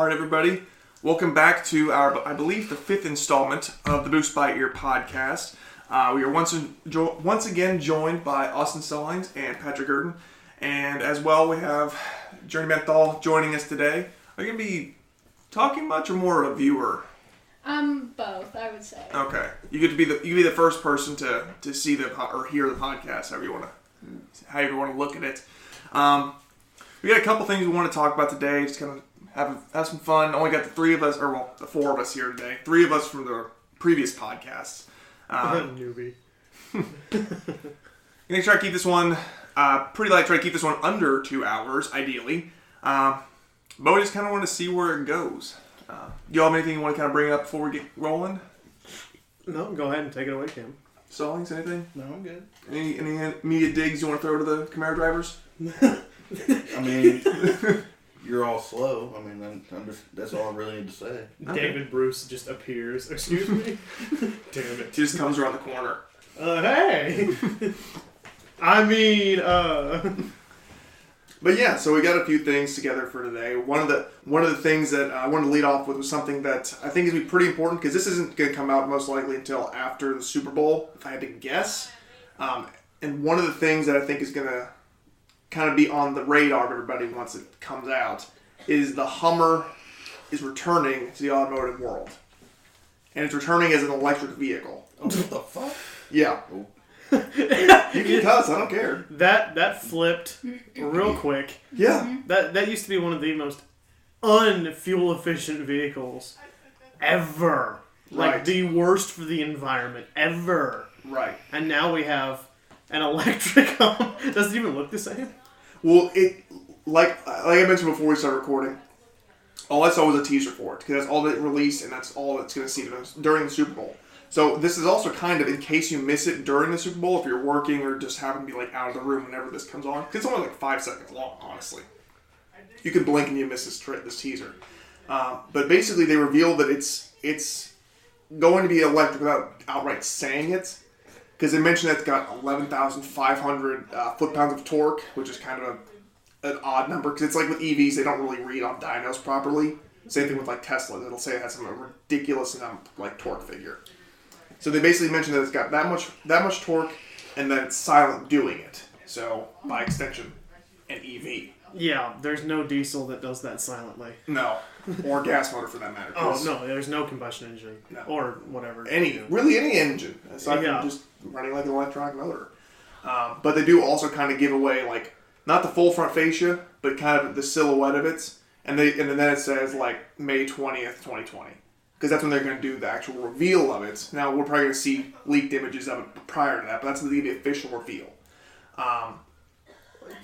Alright everybody, welcome back to our, I believe, the 5th installment of the Boost by Ear podcast. We are once again joined by Austin Stallings and Patrick Gurdon. And as well, we have Journey Menthol joining us today. Are you going to be talking much or more of a viewer? Both, I would say. Okay. You get to be the first person to see or hear the podcast, however you want to look at it. We got a couple things we want to talk about today. Just kind of have some fun. Only got the 4 of us here today. 3 of us from the previous podcasts. Newbie. I'm gonna try to keep this one pretty light. Try to keep this one under 2 hours, ideally. But we just kind of want to see where it goes. Do you all have anything you want to kind of bring up before we get rolling? No, go ahead and take it away, Cam. Stallings, anything? No, I'm good. Any immediate digs you want to throw to the Camaro drivers? I mean, you're all slow. I mean, that's all I really need to say. David Bruce just appears. Excuse me? Damn it. He just comes around the corner. Hey! I mean, But yeah, so we got a few things together for today. One of the things that I wanted to lead off with was something that I think is going to be pretty important, because this isn't going to come out most likely until after the Super Bowl, if I had to guess. And one of the things that I think is going to kind of be on the radar of everybody once it comes out is the Hummer is returning to the automotive world. And it's returning as an electric vehicle. Oh, what the fuck? Yeah. You can cuss, I don't care. that flipped real quick. Yeah. That used to be one of the most unfuel efficient vehicles ever. Like, Right. the worst for the environment ever. Right. And now we have an electric Hummer. Does it even look the same? Well, it like I mentioned before we started recording, all I saw was a teaser for it, because that's all that it released, and that's all it's going to see during the Super Bowl. So this is also kind of in case you miss it during the Super Bowl, if you're working or just happen to be like out of the room whenever this comes on. 'Cause it's only like 5 seconds long, honestly. You can blink and you miss this teaser. But basically, they revealed that it's going to be electric without outright saying it. Because they mentioned that it's got 11,500 foot-pounds of torque, which is kind of an odd number. Because it's like with EVs, they don't really read on dynos properly. Same thing with like Tesla. It'll say it has some ridiculous like torque figure. So they basically mentioned that it's got that much torque, and that it's silent doing it. So by extension, an EV. Yeah, there's no diesel that does that silently. No, or gas motor for that matter. Oh, no, there's no combustion engine. No. Or whatever. Really any engine, aside from just running like an electronic motor. But they do also kind of give away, like, not the full front fascia, but kind of the silhouette of it. And then it says, like, May 20th, 2020. Because that's when they're going to do the actual reveal of it. Now, we're probably going to see leaked images of it prior to that, but that's the official reveal.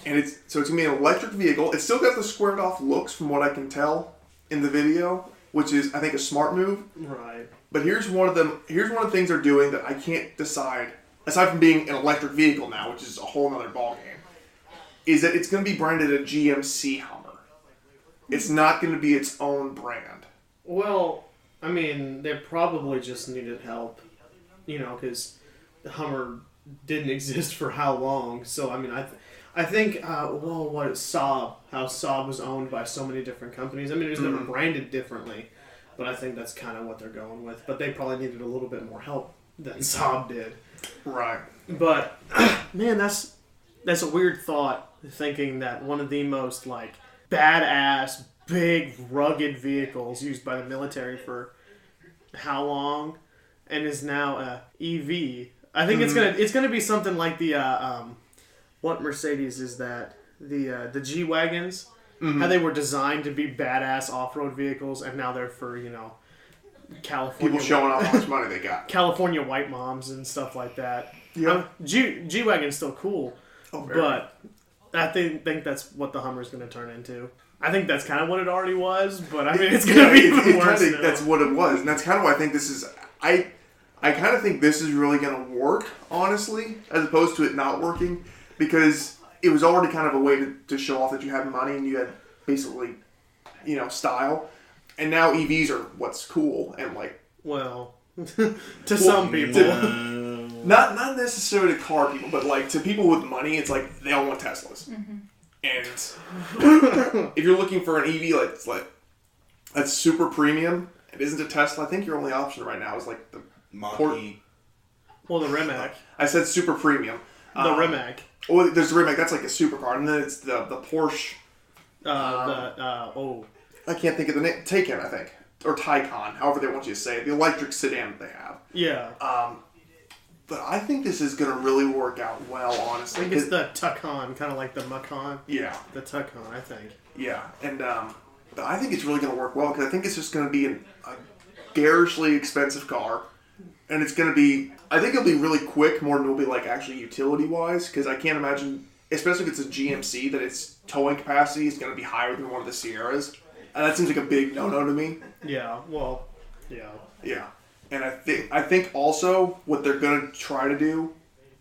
And it's going to be an electric vehicle. It's still got the squared off looks from what I can tell in the video, which is, I think, a smart move. Right. But here's one of the things they're doing that I can't decide, aside from being an electric vehicle now, which is a whole other ballgame, is that it's going to be branded a GMC Hummer. It's not going to be its own brand. Well, I mean, they probably just needed help, because the Hummer didn't exist for how long. So, I mean, I think, Saab, how Saab was owned by so many different companies. I mean, it was never branded differently, but I think that's kind of what they're going with. But they probably needed a little bit more help than Saab did. Right. But, man, that's a weird thought, thinking that one of the most, like, badass, big, rugged vehicles used by the military for how long, and is now a EV. I think it's gonna be something like the what Mercedes is that, the G-Wagons, how they were designed to be badass off-road vehicles, and now they're for California People showing off how much money they got. California white moms and stuff like that. Yeah. G-Wagon's still cool, but I think that's what the Hummer's going to turn into. I think that's kind of what it already was, but I mean, it's going to be even worse now. That's what it was, and that's kind of why I think this is... I kind of think this is really going to work, honestly, as opposed to it not working, because it was already kind of a way to show off that you had money and you had basically, style. And now EVs are what's cool and like... Well, some people. Not necessarily to car people, but like to people with money, it's like they all want Teslas. Mm-hmm. And if you're looking for an EV, like That's super premium. It isn't a Tesla. I think your only option right now is like the Mach-E. Well, the Rimac. I said super premium. The Rimac. Well, there's the Rimac. That's like a supercar, and then it's the Porsche. I can't think of the name. Taycan, I think, or Taycan, however they want you to say it. The electric sedan that they have. Yeah. But I think this is going to really work out well, honestly. I think it's the Taycan, kind of like the Macan. Yeah. The Taycan, I think. Yeah, and but I think it's really going to work well because I think it's just going to be a garishly expensive car, and it's going to be. I think it'll be really quick, more than it'll be like actually utility wise, because I can't imagine, especially if it's a GMC, that its towing capacity is going to be higher than one of the Sierras, and that seems like a big no-no to me. Yeah. Well. Yeah. Yeah. And I think also what they're going to try to do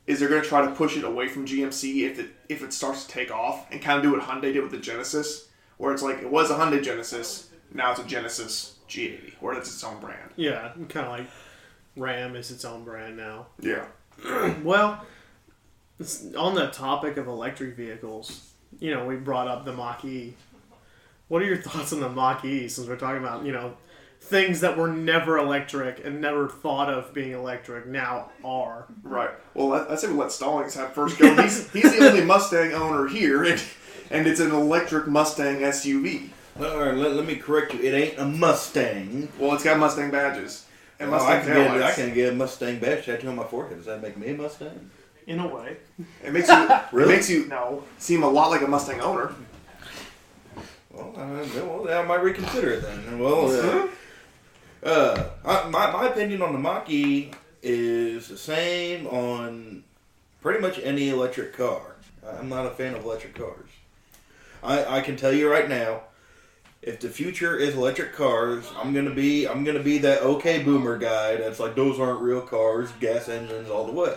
is they're going to try to push it away from GMC if it starts to take off, and kind of do what Hyundai did with the Genesis, where it's like it was a Hyundai Genesis, now it's a Genesis G80, where it's its own brand. Yeah, kind of like Ram is its own brand now. Yeah. Well, on the topic of electric vehicles, we brought up the Mach-E. What are your thoughts on the Mach-E, since we're talking about, things that were never electric and never thought of being electric now are? Right. Well, I say we let Stallings have first go. He's the only Mustang owner here, and it's an electric Mustang SUV. All right, let me correct you. It ain't a Mustang. Well, it's got Mustang badges. And I Mustang taillights. can get a Mustang badge tattooed on my forehead. Does that make me a Mustang? In a way. It makes you Really? It makes you seem a lot like a Mustang owner. Well, I might reconsider it then. Well, my opinion on the Mach-E is the same on pretty much any electric car. I'm not a fan of electric cars. I can tell you right now, if the future is electric cars, I'm gonna be that okay boomer guy that's like, those aren't real cars, gas engines all the way.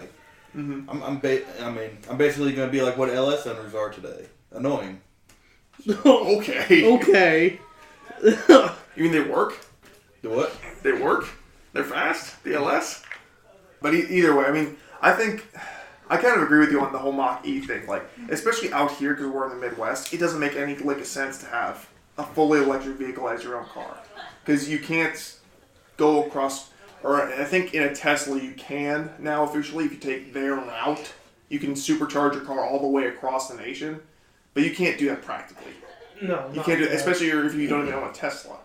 Mm-hmm. I'm basically gonna be like what LS owners are today, annoying. Okay. Okay. You mean they work? The what? They work? They're fast? The LS? But either way, I mean, I think I kind of agree with you on the whole Mach-E thing. Like, especially out here, because we're in the Midwest, it doesn't make any lick of sense to have a fully electric vehicle as your own car. Because you can't go across, or I think in a Tesla you can now officially, if you take their route, you can supercharge your car all the way across the nation. But you can't do that practically. No, you can't do it, especially if you don't even own a Tesla.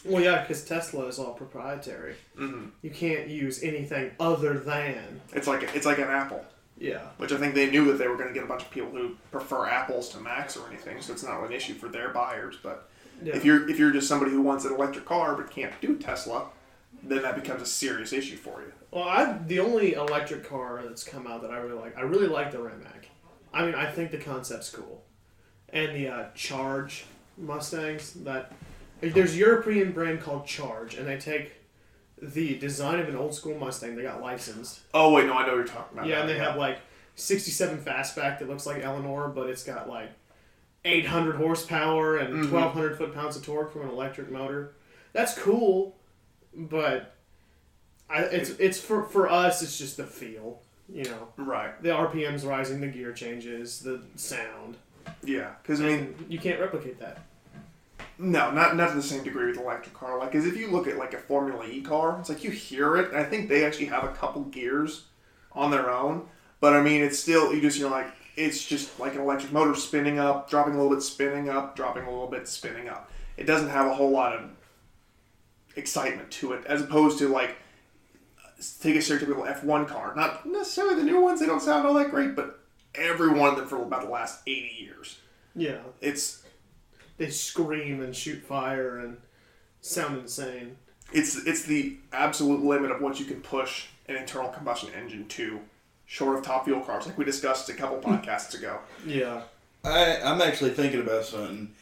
Well, yeah, because Tesla is all proprietary. Mm-hmm. You can't use anything other than. It's like an Apple. Yeah. Which I think they knew that they were going to get a bunch of people who prefer Apples to Macs or anything, so it's not an issue for their buyers. But if you're just somebody who wants an electric car but can't do Tesla, then that becomes a serious issue for you. Well, the only electric car that's come out that I really like the Rimac. I mean, I think the concept's cool. And the Charge Mustangs, there's a European brand called Charge, and they take the design of an old school Mustang. They got licensed. Oh wait, no, I know what you're talking about. Yeah, and they have like 67 fastback that looks like Eleanor, but it's got like 800 horsepower and 1,200 foot-pounds of torque from an electric motor. That's cool, but it's for us. It's just the feel, Right. The RPM's rising, the gear changes, the sound. Yeah, because I mean, you can't replicate that. No, not to the same degree with an electric car. Like, because if you look at like a Formula E car, it's like you hear it, and I think they actually have a couple gears on their own. But I mean, it's still it's just like an electric motor spinning up, dropping a little bit, spinning up, dropping a little bit, spinning up. It doesn't have a whole lot of excitement to it, as opposed to like take a stereotypical F1 car. Not necessarily the new ones; they don't sound all that great, but every one of them for about the last 80 years. Yeah, they scream and shoot fire and sound insane. It's the absolute limit of what you can push an internal combustion engine to, short of top fuel cars, like we discussed a couple podcasts ago. Yeah. I'm actually thinking about something.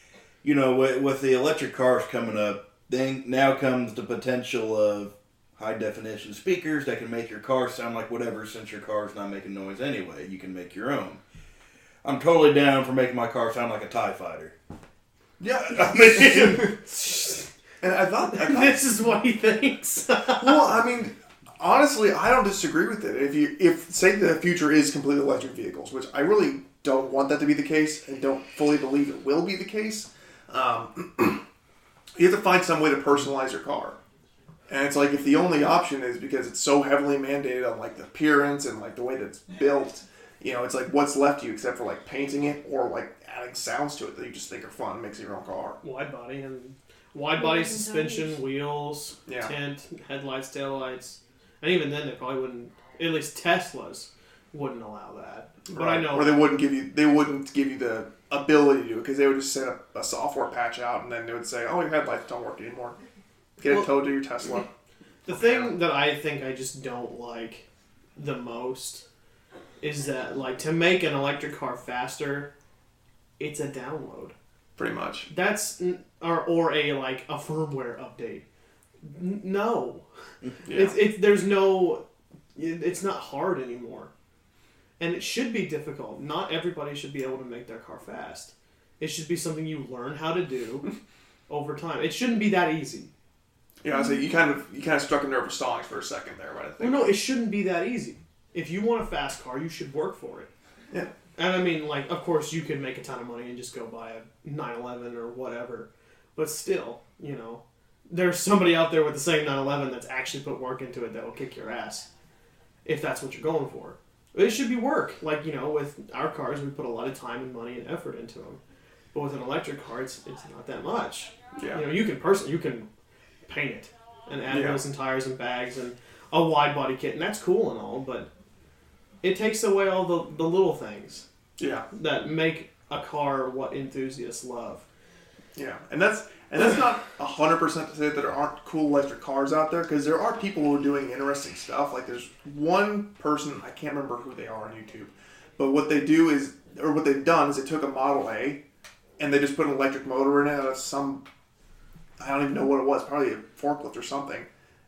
With the electric cars coming up, then now comes the potential of high-definition speakers that can make your car sound like whatever, since your car's not making noise anyway. You can make your own. I'm totally down for making my car sound like a TIE fighter. Yeah, I mean, and I thought this is what he thinks. Well, I mean, honestly, I don't disagree with it. If say the future is completely electric vehicles, which I really don't want that to be the case, and don't fully believe it will be the case. You have to find some way to personalize your car. And it's like, if the only option is because it's so heavily mandated on like the appearance and like the way that it's built, you know, it's like, what's left to you except for like painting it or like adding sounds to it that you just think are fun and makes it your own car. Wide body suspension, wheels, Yeah. tint, headlights, taillights. And even then, they probably wouldn't, at least Teslas wouldn't allow that. But Right. I know. Or they wouldn't give you the ability to do it, because they would just set up a software patch out and then they would say, oh, your headlights don't work anymore. Get it towed to your Tesla. The thing that I think I just don't like the most is that, like, to make an electric car faster, it's a download. Pretty much. That's or a like a firmware update. No, Yeah. it's not hard anymore, and it should be difficult. Not everybody should be able to make their car fast. It should be something you learn how to do over time. It shouldn't be that easy. Yeah, so you kind of struck a nerve with Stallings for a second there, right? I think. Well, no, it shouldn't be that easy. If you want a fast car, you should work for it. Yeah. And I mean, like, of course, you can make a ton of money and just go buy a 911 or whatever. But still, you know, there's somebody out there with the same 911 that's actually put work into it that will kick your ass. If that's what you're going for. It should be work. Like, you know, with our cars, we put a lot of time and money and effort into them. But with an electric car, it's not that much. Yeah. You know, you can paint it and add wheels and tires and bags and a wide body kit, and that's cool and all, but it takes away all the little things that make a car what enthusiasts love. Yeah, and that's not 100% to say that there aren't cool electric cars out there, because there are people who are doing interesting stuff. Like, there's one person, I can't remember who they are on YouTube, but what they've done is they took a Model A and they just put an electric motor in it out of some, I don't even know what it was, probably a forklift or something,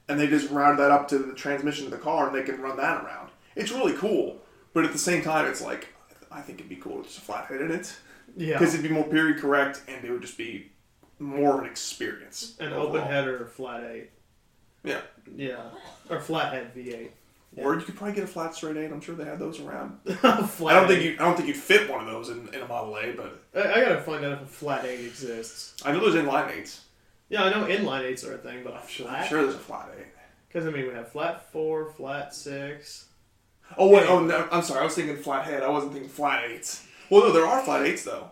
and they just routed that up to the transmission of the car and they can run that around. It's really cool, but at the same time, it's like, I think it'd be cool to just flathead in it. Yeah. Because it'd be more period correct and it would just be more of an experience. An open header flat 8. Yeah. Yeah. Or flathead V8. Yeah. Or you could probably get a flat straight 8. I'm sure they have those around. I don't think you'd fit one of those in a Model A, but I gotta find out if a flat 8 exists. I know there's inline 8s. Yeah, I know inline 8s are a thing, but I'm sure there's a flat 8. Because I mean, we have flat 4, flat 6. Oh wait, no, I'm sorry. I was thinking flathead. I wasn't thinking flat 8s. Well, no, there are flat 8s though.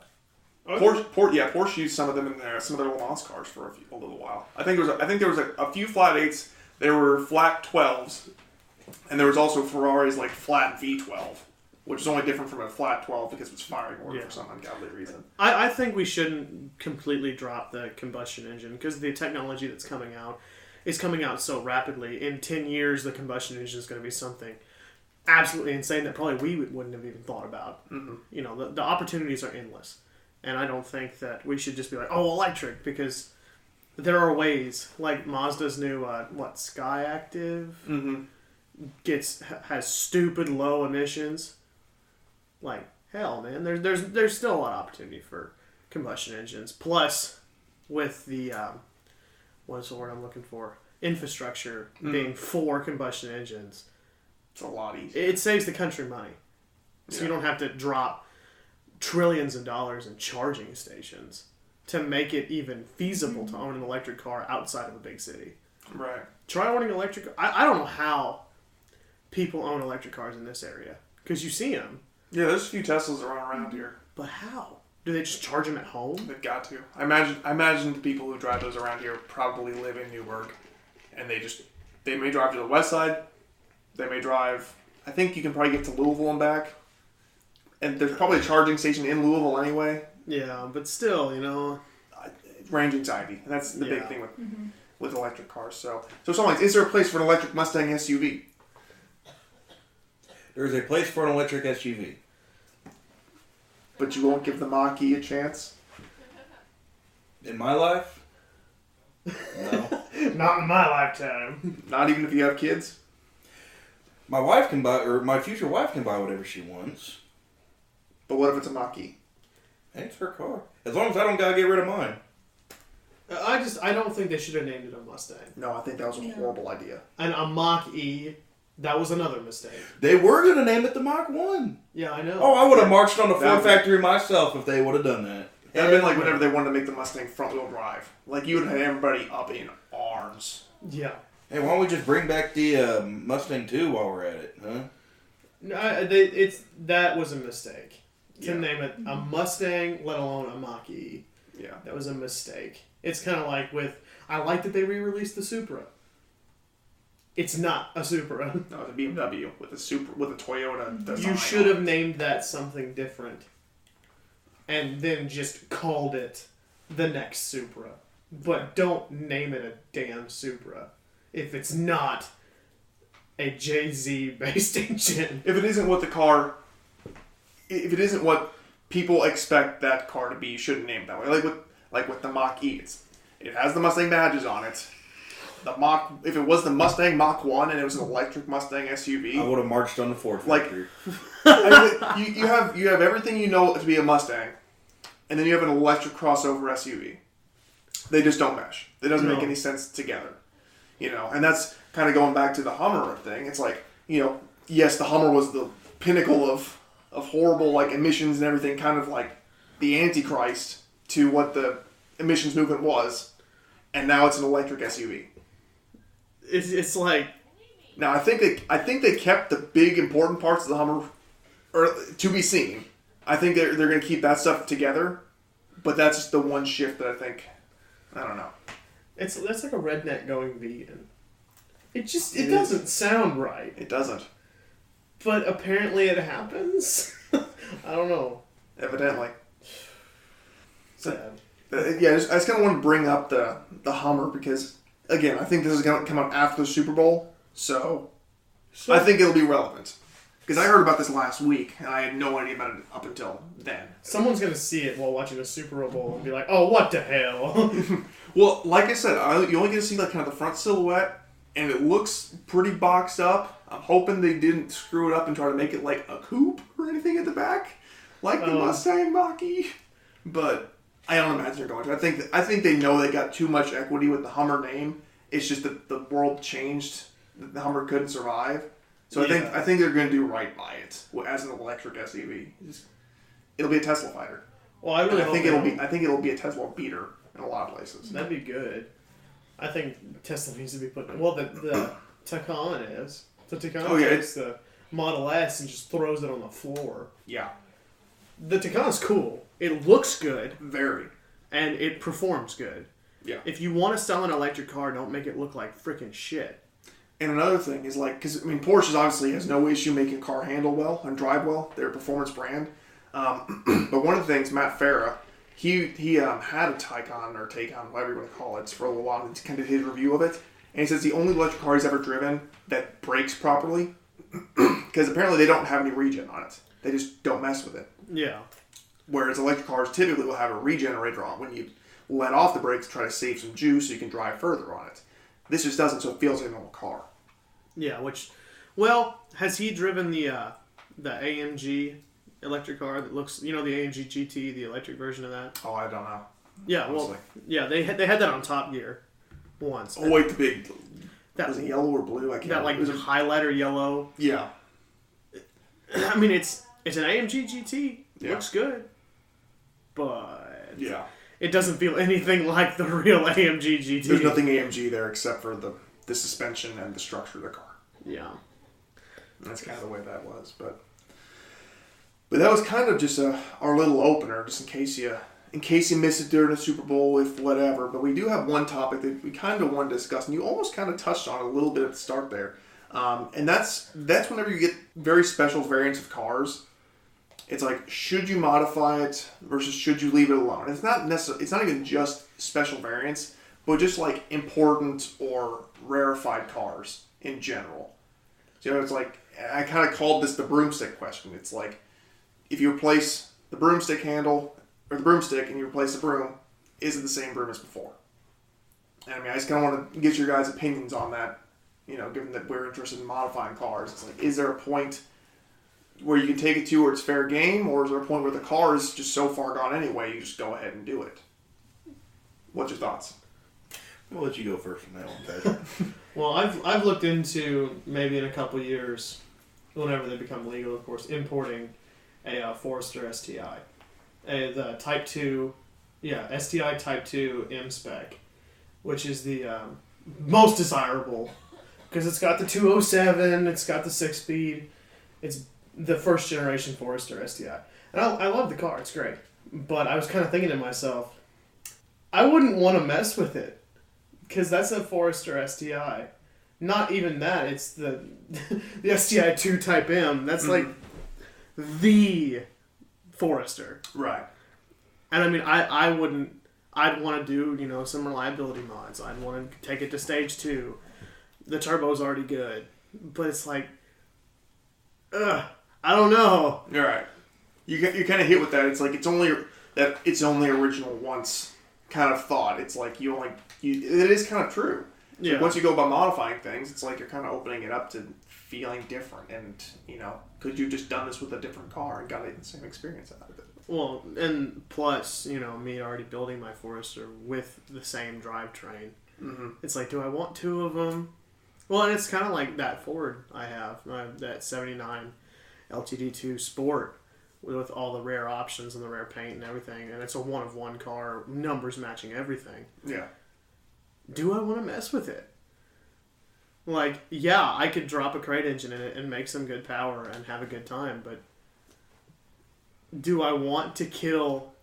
Okay. Porsche used some of them in some of their Le Mans cars for a little while. I think there was a few flat 8s. There were flat 12s, and there was also Ferrari's like flat V12, which is only different from a flat 12 because it's firing order for some ungodly reason. I think we shouldn't completely drop the combustion engine, because the technology that's coming out is coming out so rapidly. In 10 years, the combustion engine is going to be something absolutely insane that probably we wouldn't have even thought about. Mm-hmm. You know, the opportunities are endless. And I don't think that we should just be like, oh, electric, because there are ways, like Mazda's new, Sky Active has stupid low emissions. Like, hell, man, there's still a lot of opportunity for combustion engines. Plus, with the, what's the word I'm looking for? Infrastructure being for combustion engines. It's a lot easier. It saves the country money. So you don't have to drop trillions of dollars in charging stations to make it even feasible to own an electric car outside of a big city. Right. Try owning an electric... I don't know how people own electric cars in this area. Because you see them. Yeah, there's a few Teslas around here. But how? Do they just charge them at home? They've got to. I imagine the people who drive those around here probably live in Newburgh. And they may drive to the west side. They may drive... I think you can probably get to Louisville and back. And there's probably a charging station in Louisville anyway. Yeah, but still, you know... Range anxiety. And that's the big thing with electric cars. So something like, is there a place for an electric Mustang SUV? There's a place for an electric SUV. But you won't give the Mach-E a chance? In my life? No. Not in my lifetime. Not even if you have kids? My wife can buy, or my future wife can buy whatever she wants. But what if it's a Mach-E? It's her car. As long as I don't gotta get rid of mine. I don't think they should have named it a Mustang. No, I think that was a horrible idea. And a Mach-E, that was another mistake. They were gonna name it the Mach 1. Yeah, I know. Oh, I would have marched on the Ford factory myself if they would have done that. That'd been like whenever they wanted to make the Mustang front-wheel drive. Like, you would have everybody up in arms. Yeah. Hey, why don't we just bring back the Mustang 2 while we're at it, huh? No, that was a mistake. To name it a Mustang, let alone a Mach-E. Yeah. That was a mistake. It's kind of like with... I like that they re-released the Supra. It's not a Supra. No, it's a BMW with a Toyota design. You should have named that something different. And then just called it the next Supra. But don't name it a damn Supra if it's not a JZ based engine. If it isn't what people expect that car to be, you shouldn't name it that way. Like with the Mach-E, it has the Mustang badges on it. If it was the Mustang Mach-1 and it was an electric Mustang SUV, I would have marched on the Ford like factory. you have everything you know to be a Mustang, and then you have an electric crossover SUV. They just don't mesh. It doesn't make any sense together. And that's kind of going back to the Hummer thing. It's like, yes, the Hummer was the pinnacle of horrible like emissions and everything, kind of like the Antichrist to what the emissions movement was, and now it's an electric SUV. It's like... Now, I think they kept the big important parts of the Hummer to be seen. I think they're going to keep that stuff together, but that's just the one shift that I don't know. That's like a redneck going vegan. It doesn't sound right. It doesn't. But apparently it happens. I don't know. Evidently. Sad. I just kind of want to bring up the Hummer because, again, I think this is going to come out after the Super Bowl, so I think it'll be relevant. Because I heard about this last week, and I had no idea about it up until then. Someone's going to see it while watching a Super Bowl and be like, oh, what the hell? Well, like I said, you only get to see like kind of the front silhouette, and it looks pretty boxed up. I'm hoping they didn't screw it up and try to make it like a coupe or anything at the back, like the Mustang Mach-E. But I don't imagine they're going to. I think they know they got too much equity with the Hummer name. It's just that the world changed. The Hummer couldn't survive. So I think they're going to do right by it as an electric SUV. It'll be a Tesla fighter. Well, I think it'll be a Tesla beater in a lot of places. That'd be good. I think Tesla needs to be put. Well, the Taycan is. The Taycan takes the Model S and just throws it on the floor. Yeah. The Taycan's cool. It looks good. Very. And it performs good. Yeah. If you want to sell an electric car, don't make it look like freaking shit. And another thing is because Porsche obviously has no issue making a car handle well and drive well. They're a performance brand. But one of the things, Matt Farah, he had a Taycan or Taycan, whatever you want to call it, for a little while. He kind of did his review of it. And he says the only electric car he's ever driven that brakes properly, because apparently they don't have any regen on it. They just don't mess with it. Yeah. Whereas electric cars typically will have a regenerator on when you let off the brakes to try to save some juice so you can drive further on it. This just doesn't, so it feels like a normal car. Yeah, has he driven the AMG electric car that looks, the AMG GT, the electric version of that? Oh, I don't know. Yeah, honestly. They had that on Top Gear once. Oh, wait, the big... Was it yellow or blue? I can't remember. That, like, highlighter yellow. Yeah. I mean, it's an AMG GT. Yeah. Looks good. But... Yeah. It doesn't feel anything like the real AMG GT. There's nothing AMG there except for the suspension and the structure of the car. Yeah. And that's kind of the way that was. But that was kind of just our little opener, just in case you missed it during the Super Bowl, if whatever. But we do have one topic that we kind of want to discuss, and you almost kind of touched on it a little bit at the start there. And that's whenever you get very special variants of cars. It's like, should you modify it versus should you leave it alone? It's not necessarily. It's not even just special variants, but just like important or rarefied cars in general. So it's like, I kind of called this the broomstick question. It's like, if you replace the broomstick handle or the broomstick and you replace the broom, is it the same broom as before? And I mean, I just kind of want to get your guys' opinions on that. Given that we're interested in modifying cars, it's like, is there a point where you can take it to where it's fair game, or is there a point where the car is just so far gone anyway, you just go ahead and do it? What's your thoughts? We'll let you go first on that one, Patrick. Well, I've looked into maybe in a couple years, whenever they become legal, of course, importing a Forester STI, the Type 2 Yeah, STI Type 2 M spec, which is the most desirable because it's got the 207, it's got the 6-speed, it's the first generation Forester STI. And I love the car, it's great. But I was kind of thinking to myself, I wouldn't want to mess with it because that's a Forester STI. Not even that, it's the STI 2 Type M. That's like the Forester. Right. And I mean, I wouldn't. I'd want to do some reliability mods. I'd want to take it to stage 2. The turbo's already good, but it's like, I don't know. You're right. You kind of hit with that. It's like it's only original once kind of thought. It's like it is kind of true. Yeah. Like once you go about modifying things, it's like you're kind of opening it up to feeling different. And could you just done this with a different car and got the same experience out of it? Well, and plus, me already building my Forester with the same drivetrain. Mm-hmm. It's like, do I want 2 of them? Well, and it's kind of like that Ford I have that 79 LTD2 Sport with all the rare options and the rare paint and everything. And it's a one-of-one car, numbers matching everything. Yeah. Do I want to mess with it? Like, yeah, I could drop a crate engine in it and make some good power and have a good time, but do I want to kill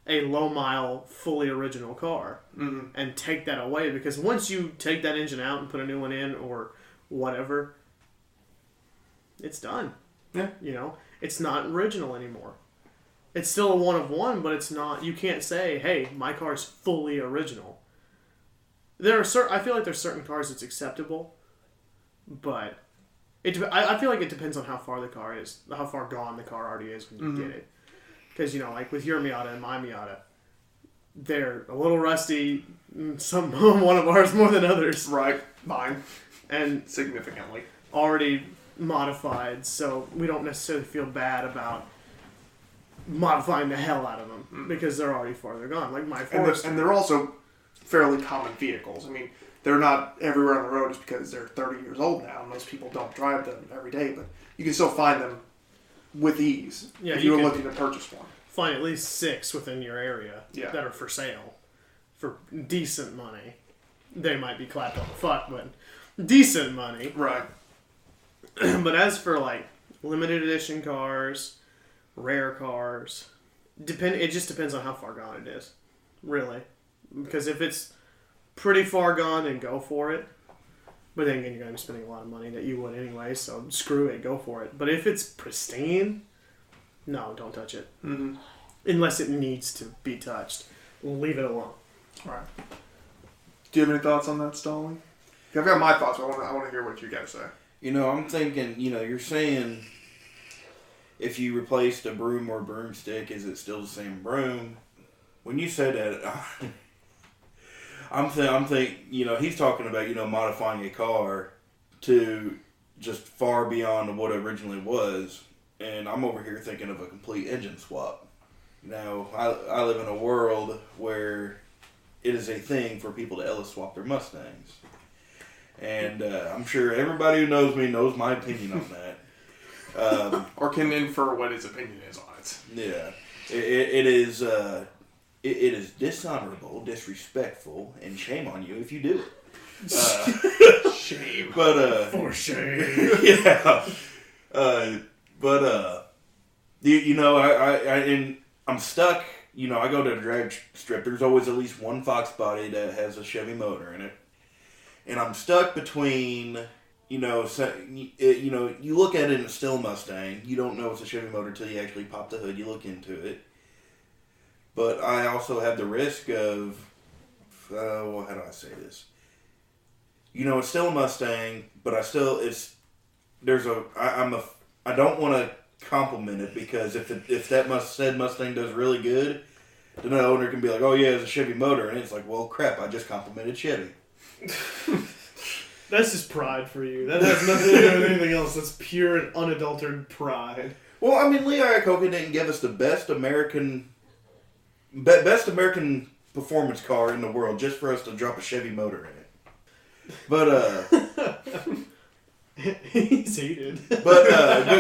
a low-mile, fully original car and take that away? Because once you take that engine out and put a new one in or whatever, it's done. Yeah. It's not original anymore. It's still a one-of-one, but it's not. You can't say, hey, my car's fully original. I feel like there's certain cars it's acceptable, but I feel like it depends on how far the car is, how far gone the car already is when you get it. Because, like with your Miata and my Miata, they're a little rusty, one of ours more than others. Right. Mine. And significantly. Already modified, so we don't necessarily feel bad about modifying the hell out of them because they're already farther gone. Like my Forester. And they're also fairly common vehicles. I mean, they're not everywhere on the road just because they're 30 years old now. Most people don't drive them every day, but you can still find them with ease if you were looking to purchase one. Find at least 6 within your area that are for sale for decent money. They might be clapped on the fuck, but decent money. Right. But as for like limited edition cars, rare cars, it just depends on how far gone it is, really. Because if it's pretty far gone, then go for it. But then again, you're going to be spending a lot of money that you would anyway, so screw it, go for it. But if it's pristine, no, don't touch it. Mm-hmm. Unless it needs to be touched. Leave it alone. All right. Do you have any thoughts on that, Stalling? I've got my thoughts, but I want to hear what you guys say. I'm thinking, you're saying if you replaced a broom or broomstick, is it still the same broom? When you said that, I'm thinking, he's talking about, modifying a car to just far beyond what it originally was. And I'm over here thinking of a complete engine swap. I live in a world where it is a thing for people to Ellis swap their Mustangs. And I'm sure everybody who knows me knows my opinion on that. Or can infer what his opinion is on it. Yeah. It is dishonorable, disrespectful, and shame on you if you do it. Shame. But, for shame. Yeah. I'm stuck. I go to a drag strip. There's always at least one Fox body that has a Chevy motor in it. And I'm stuck between, you look at it and it's still a Mustang. You don't know it's a Chevy motor until you actually pop the hood. You look into it. But I also have the risk of, how do I say this? It's still a Mustang, but I don't want to compliment it because if that said Mustang does really good, then the owner can be like, oh yeah, it's a Chevy motor. And it's like, well, crap, I just complimented Chevy. That's just pride for you. That has nothing to do with anything else. That's pure and unadulterated pride. Well, I mean, Lee Iacocca didn't give us the best American performance car in the world just for us to drop a Chevy motor in it. But he's heated. But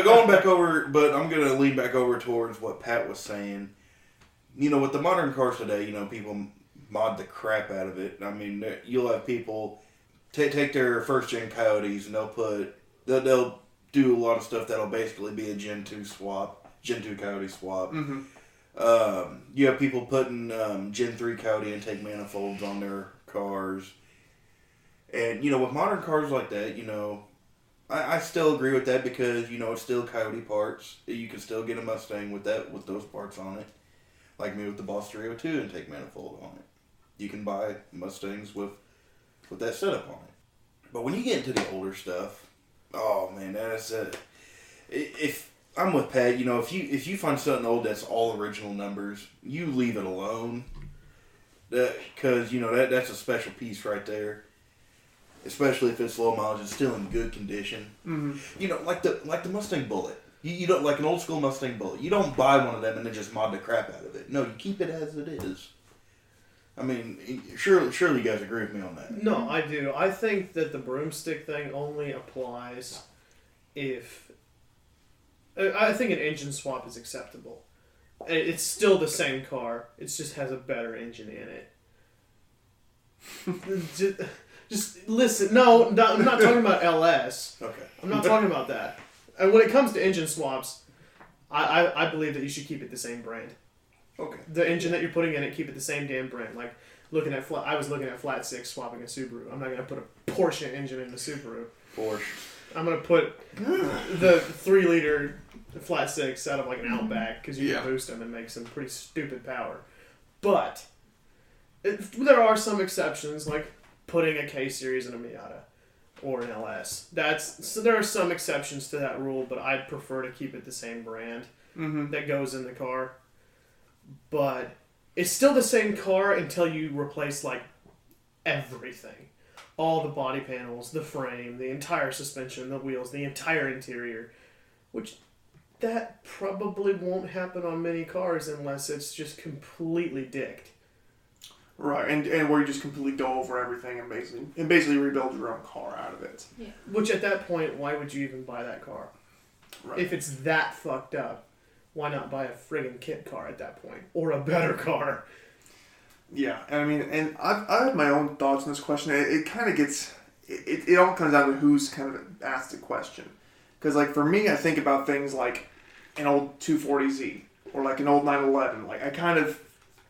going back over, but I'm gonna lean back over towards what Pat was saying. with the modern cars today, people mod the crap out of it. I mean, you'll have people take their first gen Coyotes and they'll do a lot of stuff that'll basically be a Gen 2 Coyote swap. Mm-hmm. You have people putting Gen 3 Coyote intake manifolds on their cars. And, with modern cars like that, I still agree with that because, it's still Coyote parts. You can still get a Mustang with those parts on it. Like me with the Boss 302 intake manifold on it. You can buy Mustangs with that setup on it. But when you get into the older stuff, oh man, that's it. If I'm with Pat, if you find something old that's all original numbers, you leave it alone. Because that's a special piece right there. Especially if it's low mileage, it's still in good condition. Mm-hmm. Like the Mustang Bullet. You don't like an old school Mustang Bullet. You don't buy one of them and then just mod the crap out of it. No, you keep it as it is. I mean, surely you guys agree with me on that. No, I do. I think that the broomstick thing only applies if... I think an engine swap is acceptable. It's still the same car. It just has a better engine in it. Just listen. No, I'm not talking about LS. Okay. I'm not talking about that. And when it comes to engine swaps, I believe that you should keep it the same brand. Okay. The engine that you're putting in it, keep it the same damn brand. Like I was looking at Flat Six swapping a Subaru. I'm not gonna put a Porsche engine in the Subaru. Porsche. I'm gonna put the 3-liter Flat Six out of like an Outback because you can boost them and make some pretty stupid power. But there are some exceptions, like putting a K series in a Miata or an LS. So there are some exceptions to that rule, but I'd prefer to keep it the same brand that goes in the car. But it's still the same car until you replace like everything. All the body panels, the frame, the entire suspension, the wheels, the entire interior. Which that probably won't happen on many cars unless it's just completely dicked. Right, and where you just completely go over everything and basically rebuild your own car out of it. Yeah. Which at that point, why would you even buy that car? Right. If it's that fucked up, why not buy a friggin' kit car at that point? Or a better car? Yeah, and I mean, and I have my own thoughts on this question. It kind of gets... It all comes down to who's kind of asked the question. Because, like, for me, I think about things like an old 240Z or, like, an old 911. Like, I kind of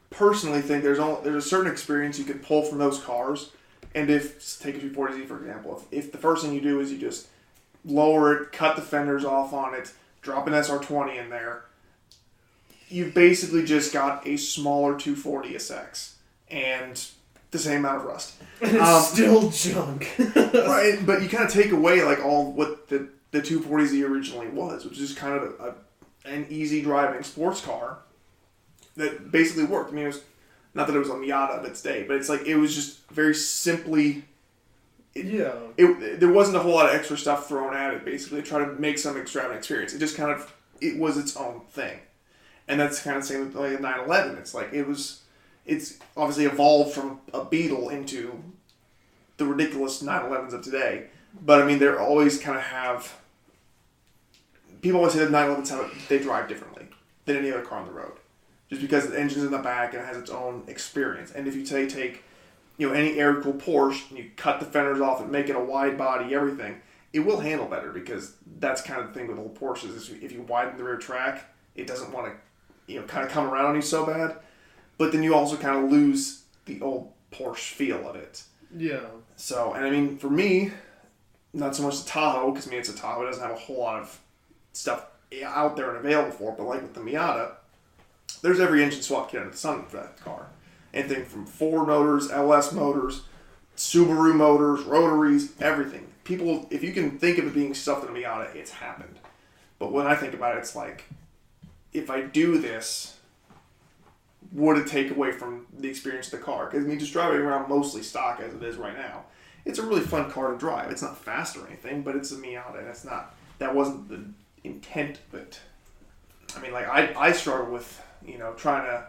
personally think there's a certain experience you can pull from those cars. And take a 240Z, for example. If the first thing you do is you just lower it, cut the fenders off on it, drop an SR20 in there, you've basically just got a smaller 240 SX and the same amount of rust. And it's still junk. Right, but you kind of take away like all what the 240Z originally was, which is kind of an easy driving sports car that basically worked. I mean, it was not that it was a Miata of its day, but it's like it was just very simply. There wasn't a whole lot of extra stuff thrown at it. Basically, to try to make some extravagant experience. It just kind of was its own thing, and that's kind of the same with like a 911. It's like it's obviously evolved from a Beetle into the ridiculous 911s of today. But I mean, they're always kind of have. People always say that 911s they drive differently than any other car on the road, just because the engine's in the back and it has its own experience. And if you take any air-cooled Porsche and you cut the fenders off and make it a wide body, everything, it will handle better because that's kind of the thing with old Porsches is if you widen the rear track, it doesn't want to kind of come around on you so bad. But then you also kind of lose the old Porsche feel of it. Yeah. So, and I mean, for me, not so much the Tahoe, because it's a Tahoe, it doesn't have a whole lot of stuff out there and available for it, but like with the Miata, there's every engine swap kit under the sun for that car. Anything from Ford motors, LS motors, Subaru motors, rotaries, everything. People, if you can think of it being stuffed in a Miata, it's happened. But when I think about it, it's like, if I do this, would it take away from the experience of the car? Because just driving around mostly stock as it is right now, it's a really fun car to drive. It's not fast or anything, but it's a Miata, and it's not. That wasn't the intent of it. I mean, like I struggle with trying to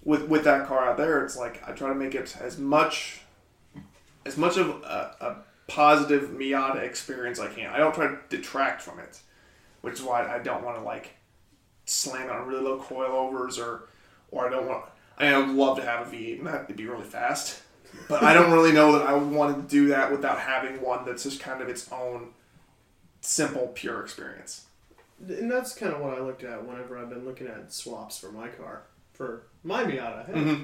with that car out there. It's like I try to make it as much of a positive Miata experience I can. I don't try to detract from it, which is why I don't want to like slam it on really low coilovers or I don't want. I would love to have a V8, and that'd be really fast. But I don't really know that I would want to do that without having one that's just kind of its own simple, pure experience. And that's kind of what I looked at whenever I've been looking at swaps for my car. For my Miata. Mm-hmm.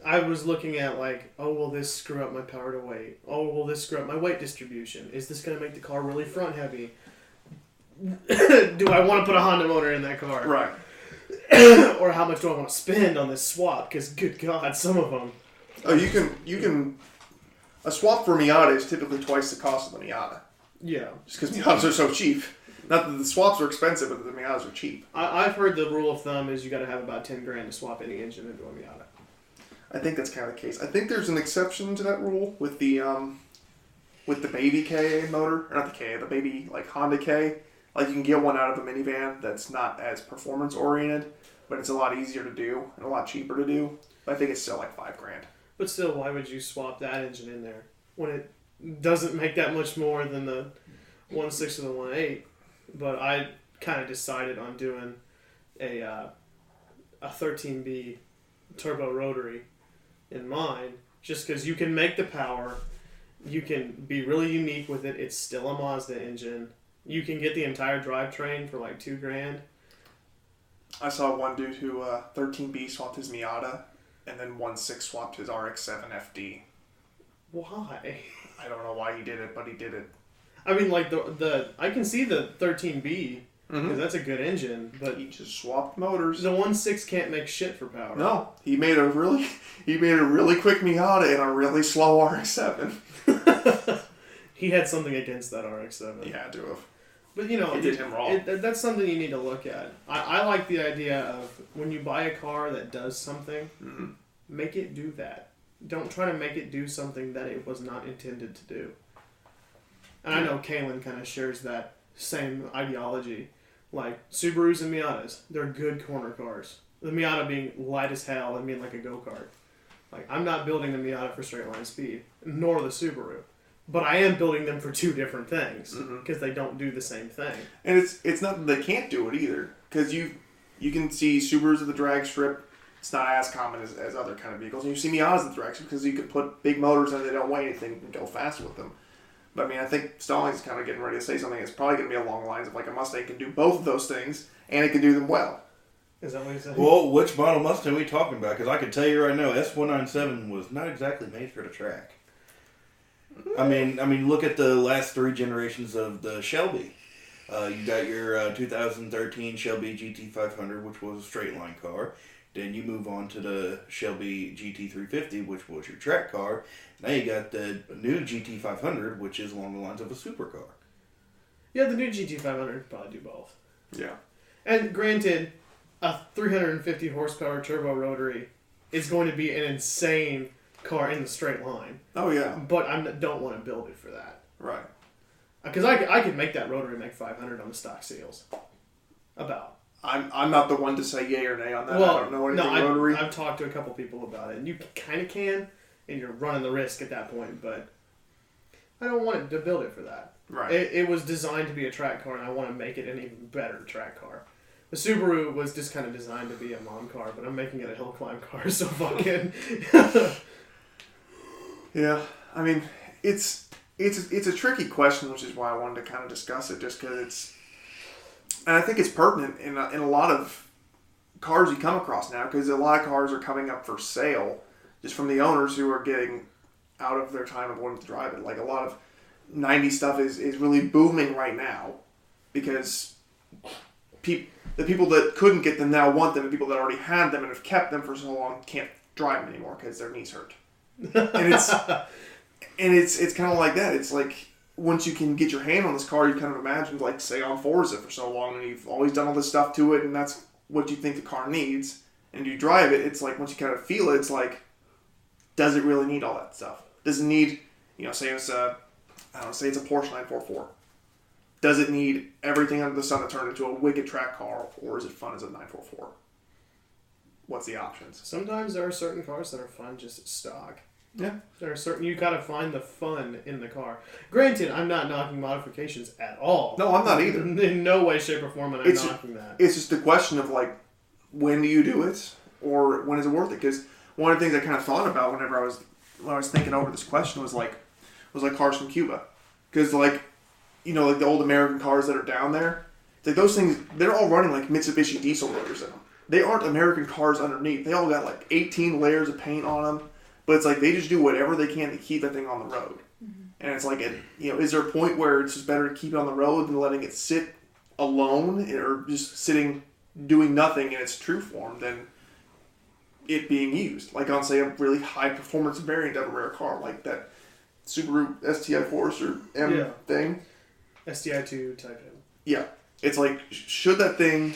I was looking at like, oh, will this screw up my power to weight? Oh, will this screw up my weight distribution? Is this going to make the car really front heavy? Do I want to put a Honda motor in that car? Right. Or how much do I want to spend on this swap? Because good God, some of them. Oh, you can. A swap for Miata is typically twice the cost of the Miata. Yeah. Just because Miatas are so cheap. Not that the swaps are expensive, but the Miatas are cheap. I've heard the rule of thumb is you got to have about $10,000 to swap any engine into a Miata. I think that's kind of the case. I think there's an exception to that rule with the baby K motor, or not the K, the baby like Honda K. Like you can get one out of a minivan that's not as performance oriented, but it's a lot easier to do and a lot cheaper to do. But I think it's still like $5,000. But still, why would you swap that engine in there when it doesn't make that much more than the 1.6 or the 1.8? But I kind of decided on doing a 13B turbo rotary in mine, just because you can make the power, you can be really unique with it. It's still a Mazda engine. You can get the entire drivetrain for like $2,000. I saw one dude who 13B swapped his Miata, and then 1.6 swapped his RX-7 FD. Why? I don't know why he did it, but he did it. I mean, like the I can see the 13B because that's a good engine, but He just swapped motors. the 1.6 can't make shit for power. No, he made a really quick Miata and a really slow RX-7. He had something against that RX-7. He had to have. But you know, It did him wrong. That's something you need to look at. I like the idea of when you buy a car that does something, make it do that. Don't try to make it do something that it was not intended to do. And I know Kalen kind of shares that same ideology. Like Subarus and Miatas, they're good corner cars. The Miata being light as hell and being like a go-kart. Like I'm not building the Miata for straight line speed, nor the Subaru. But I am building them for two different things because they don't do the same thing. And it's not that they can't do it either, because you can see Subarus at the drag strip. It's not as common as other kind of vehicles. And you see Miatas at the drag strip because you can put big motors in, they don't weigh anything, and go fast with them. But I mean, I think Stallings kind of getting ready to say something. It's probably going to be along the lines of like a Mustang can do both of those things, and it can do them well. Is that what you're saying? Well, which model Mustang are we talking about? Because I can tell you right now, S197 was not exactly made for the track. I mean, look at the last three generations of the Shelby. You got your 2013 Shelby GT500, which was a straight line car. Then you move on to the Shelby GT350, which was your track car. Now you got the new GT500, which is along the lines of a supercar. Yeah, the new GT500 could probably do both. Yeah. And granted, a 350 horsepower turbo rotary is going to be an insane car in the straight line. Oh yeah. But I don't want to build it for that. Right. Because I could make that rotary make 500 on the stock sales. About. I'm not the one to say yay or nay on that. I don't know anything rotary. I've talked to a couple people about it, and you kind of can, and you're running the risk at that point, but I don't want it to build it for that. Right. It was designed to be a track car, and I want to make it an even better track car. The Subaru was just kind of designed to be a mom car, but I'm making it a hill climb car, so fucking... Yeah, I mean, it's a tricky question, which is why I wanted to kind of discuss it, just because it's... And I think it's pertinent in a lot of cars you come across now, because a lot of cars are coming up for sale just from the owners who are getting out of their time of wanting to drive it. Like, a lot of 90s stuff is really booming right now, because the people that couldn't get them now want them, and people that already had them and have kept them for so long can't drive them anymore because their knees hurt. And it's kind of like that. It's like once you can get your hand on this car, you kind of imagine like say on Forza for so long, and you've always done all this stuff to it, and that's what you think the car needs, and you drive it. It's like once you kind of feel it, it's like, does it really need all that stuff? Does it need, say it's say it's a Porsche 944. Does it need everything under the sun to turn into a wicked track car, or is it fun as a 944? What's the options? Sometimes there are certain cars that are fun just stock. Yeah. There are certain, you gotta find the fun in the car. Granted, I'm not knocking modifications at all. No, I'm not either. In no way, shape, or form am I knocking that. It's just a question of like, when do you do it? or when is it worth it? Because one of the things I kind of thought about when I was thinking over this question was like cars from Cuba, because like the old American cars that are down there, it's like those things, they're all running like Mitsubishi diesel motors in them. They aren't American cars underneath. They all got like 18 layers of paint on them, but it's like they just do whatever they can to keep that thing on the road. Mm-hmm. And it's like, is there a point where it's just better to keep it on the road than letting it sit alone, or just sitting doing nothing in its true form than it being used? Like on, say, a really high performance variant of a rare car, like that Subaru STI Forester M thing. STI 2 type M. Yeah. It's like, should that thing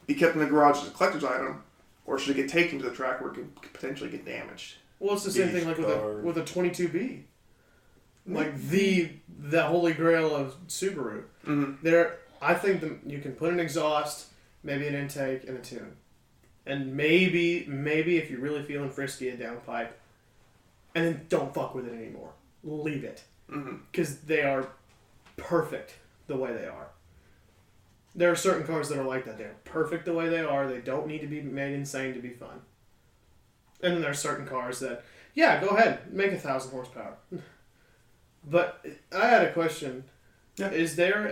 be kept in the garage as a collector's item, or should it get taken to the track where it can potentially get damaged? Well, it's the same thing like with a 22B. Like the holy grail of Subaru. Mm-hmm. I think you can put an exhaust, maybe an intake, and a tune. And maybe if you're really feeling frisky, a downpipe. And then don't fuck with it anymore. Leave it. Because they are perfect the way they are. There are certain cars that are like that. They're perfect the way they are. They don't need to be made insane to be fun. And then there are certain cars that, go ahead, make 1,000 horsepower. But I had a question. Yeah. Is there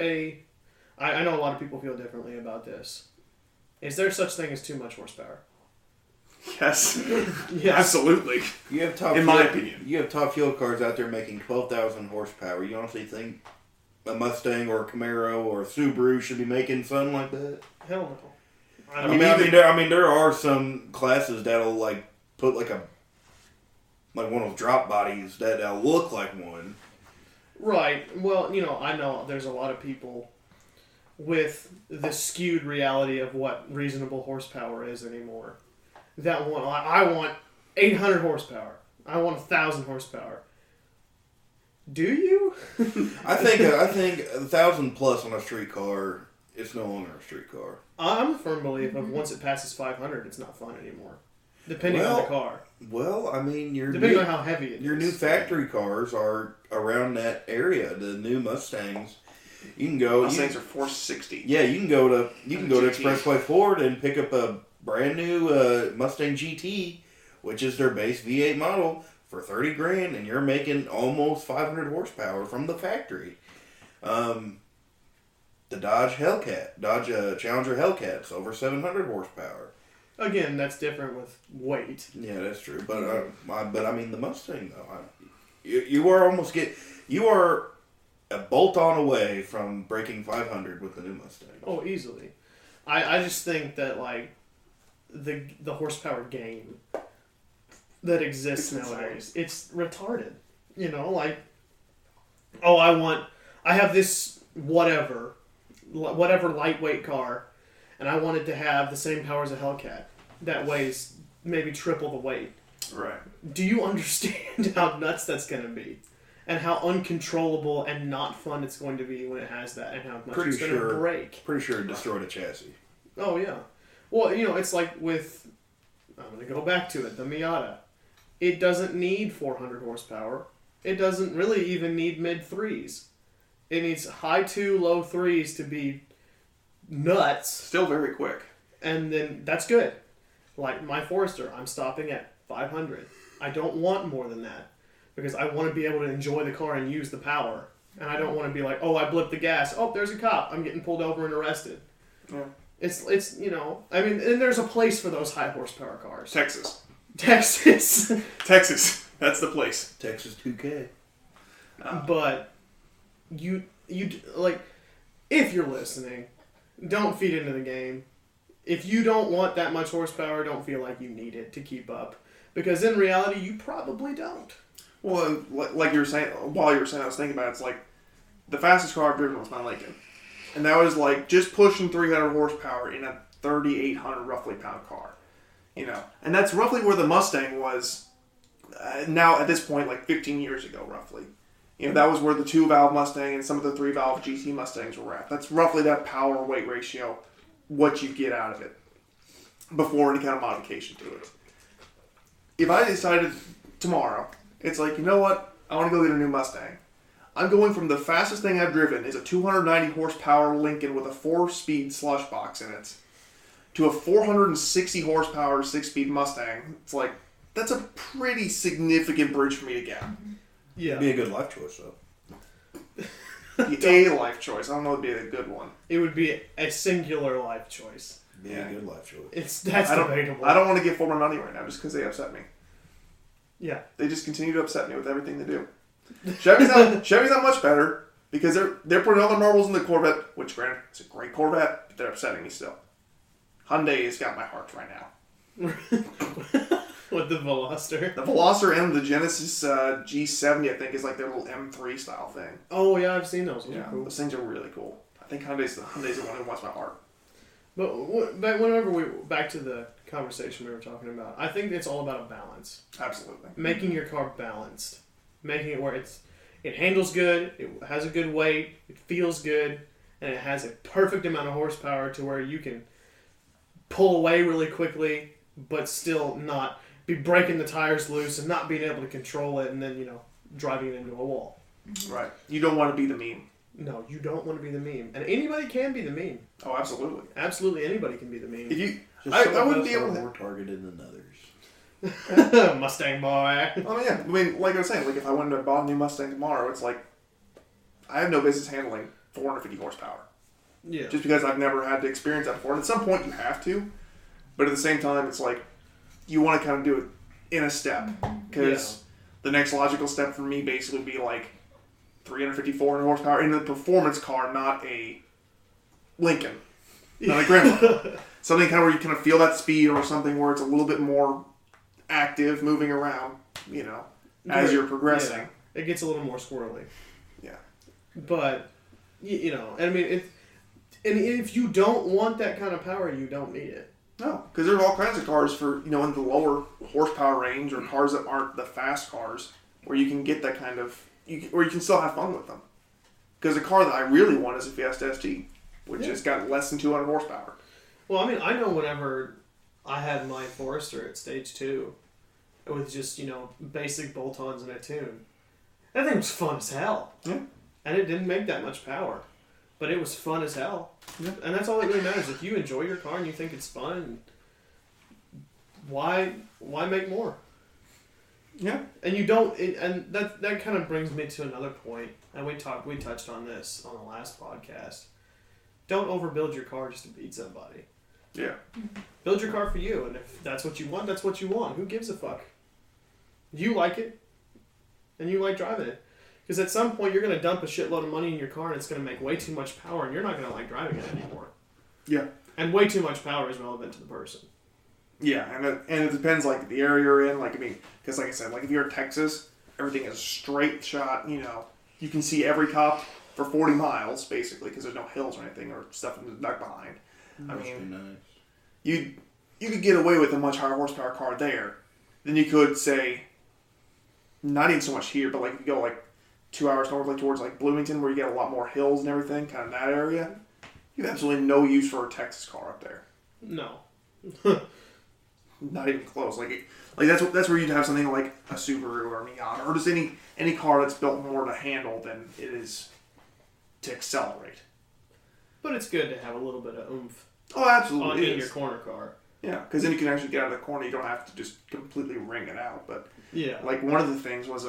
I know a lot of people feel differently about this. Is there such thing as too much horsepower? Yes. Yes. Absolutely. In my opinion. You have top fuel cars out there making 12,000 horsepower. You honestly think a Mustang or a Camaro or a Subaru should be making something like that? Hell no. I mean, there are some classes that'll like put like one of those drop bodies that'll look like one. Right. Well, I know there's a lot of people with the skewed reality of what reasonable horsepower is anymore. I want 800 horsepower. I want 1,000 horsepower. Do you? I think 1,000 plus on a street car, it's no longer a street car. I'm a firm believer of once it passes 500, it's not fun anymore. Depending on the car. Well, I mean, depending on how heavy it is. Your new factory cars are around that area. The new Mustangs, you can go. Mustangs are 460. Yeah, you can go to Expressway Ford and pick up a brand new Mustang GT, which is their base V8 model, for $30,000, and you're making almost 500 horsepower from the factory. The Dodge Challenger Hellcat's over 700 horsepower. Again, that's different with weight. Yeah, that's true. But I mean, the Mustang though, you are a bolt on away from breaking 500 with the new Mustang. Oh, easily. I just think that like the horsepower game that exists nowadays, it's retarded. I have this whatever lightweight car, and I wanted to have the same power as a Hellcat that weighs maybe triple the weight. Right. Do you understand how nuts that's going to be? And how uncontrollable and not fun it's going to be when it has that, and how much it's going to break. Pretty sure it destroyed a chassis. Oh, yeah. Well, it's like with, I'm going to go back to it, the Miata. It doesn't need 400 horsepower. It doesn't really even need mid-3s. It needs high 2, low 3s to be nuts. Still very quick. And then that's good. Like my Forester, I'm stopping at 500. I don't want more than that because I want to be able to enjoy the car and use the power. And I don't want to be like, oh, I blipped the gas. Oh, there's a cop. I'm getting pulled over and arrested. Yeah. It's I mean, and there's a place for those high horsepower cars. Texas. Texas. That's the place. Texas 2K. But you like, if you're listening, don't feed into the game. If you don't want that much horsepower, don't feel like you need it to keep up. Because in reality, you probably don't. Well, like you were saying, while you were saying, I was thinking about it, it's like, the fastest car I've driven was my Lincoln. And that was like just pushing 300 horsepower in a 3,800 roughly pound car. And that's roughly where the Mustang was now at this point, like 15 years ago, roughly. That was where the 2-valve Mustang and some of the 3-valve GT Mustangs were at. That's roughly that power-weight ratio, what you get out of it, before any kind of modification to it. If I decided tomorrow, it's like, you know what, I want to go get a new Mustang. I'm going from the fastest thing I've driven is a 290 horsepower Lincoln with a 4-speed slush box in it, to a 460 horsepower 6-speed Mustang, it's like, that's a pretty significant bridge for me to get. Yeah. It'd be a good life choice, though. A life choice. I don't know if it'd be a good one. It would be a singular life choice. Be a good life choice. That's debatable. I don't want to give for my money right now just because they upset me. Yeah. They just continue to upset me with everything they do. Chevy's not much better because they're putting all their marbles in the Corvette, which granted, it's a great Corvette, but they're upsetting me still. Hyundai has got my heart right now. With the Veloster. The Veloster and the Genesis G70, I think, is like their little M3 style thing. Oh yeah, I've seen those. Those Yeah, are cool. those things are really cool. I think Hyundai's the one who wants my heart. But whenever we back to the conversation we were talking about, I think it's all about a balance. Absolutely. Making your car balanced, making it where it handles good, it has a good weight, it feels good, and it has a perfect amount of horsepower to where you can pull away really quickly, but still not be breaking the tires loose and not being able to control it, and then driving it into a wall. Right. You don't want to be the meme. No, you don't want to be the meme, and anybody can be the meme. Oh, absolutely. Absolutely, anybody can be the meme. If you, Just I wouldn't be able to. more targeted than others. Mustang boy. I mean, like I was saying, like if I went to buy a new Mustang tomorrow, it's like I have no business handling 450 horsepower. Yeah. Just because I've never had to experience that before. And at some point you have to, but at the same time, it's like you want to kind of do it in a step because the next logical step for me basically would be like 350, 400 horsepower in a performance car, not a Lincoln, not a grandma. Something kind of where you kind of feel that speed, or something where it's a little bit more active, moving around, as you're progressing. Yeah. It gets a little more squirrely. Yeah. But, I mean, and if you don't want that kind of power, you don't need it. No, because there's all kinds of cars for, in the lower horsepower range, or cars that aren't the fast cars, where you can get that kind of, where you can still have fun with them. Because the car that I really want is a Fiesta ST, which has got less than 200 horsepower. Well, I mean, I know whenever I had my Forester at stage 2, with just, basic bolt-ons and a tune, that thing was fun as hell. Yeah. And it didn't make that much power. But it was fun as hell. Yeah. And that's all that really matters. If you enjoy your car and you think it's fun, why make more? Yeah. And you don't, and that kind of brings me to another point, and we touched on this on the last podcast. Don't overbuild your car just to beat somebody. Yeah. Build your car for you, and if that's what you want, that's what you want. Who gives a fuck? You like it, and you like driving it. Because at some point, you're going to dump a shitload of money in your car, and it's going to make way too much power, and you're not going to like driving it anymore. Yeah. And way too much power is relevant to the person. Yeah, and it depends, like, the area you're in. Like, I mean, because like I said, like, if you're in Texas, everything is straight shot, You can see every cop for 40 miles, basically, because there's no hills or anything, or stuff ducked behind. Must be nice. You could get away with a much higher horsepower car there than you could, say, not even so much here, but, like, if you go, like, 2 hours north, like, towards, like, Bloomington, where you get a lot more hills and everything, kind of that area, you have absolutely no use for a Texas car up there. No. Not even close. Like that's where you'd have something like a Subaru or a Miata, or just any car that's built more to handle than it is to accelerate. But it's good to have a little bit of oomph. Oh, absolutely. In your corner car. Yeah, because then you can actually get out of the corner. You don't have to just completely ring it out. But yeah, like one of the things was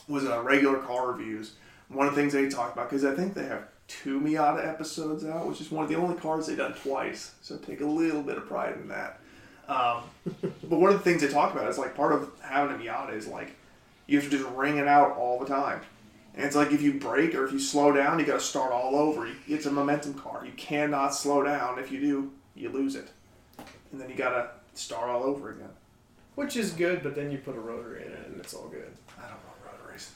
regular car reviews. One of the things they talked about, because I think they have 2 Miata episodes out, which is one of the only cars they've done twice. So take a little bit of pride in that. But one of the things they talk about is like part of having a Miata is like you have to just ring it out all the time. And it's like if you brake or if you slow down, you got to start all over. It's a momentum car. You cannot slow down. If you do, you lose it. And then you got to start all over again. Which is good, but then you put a rotary in it and it's all good. I don't want rotaries.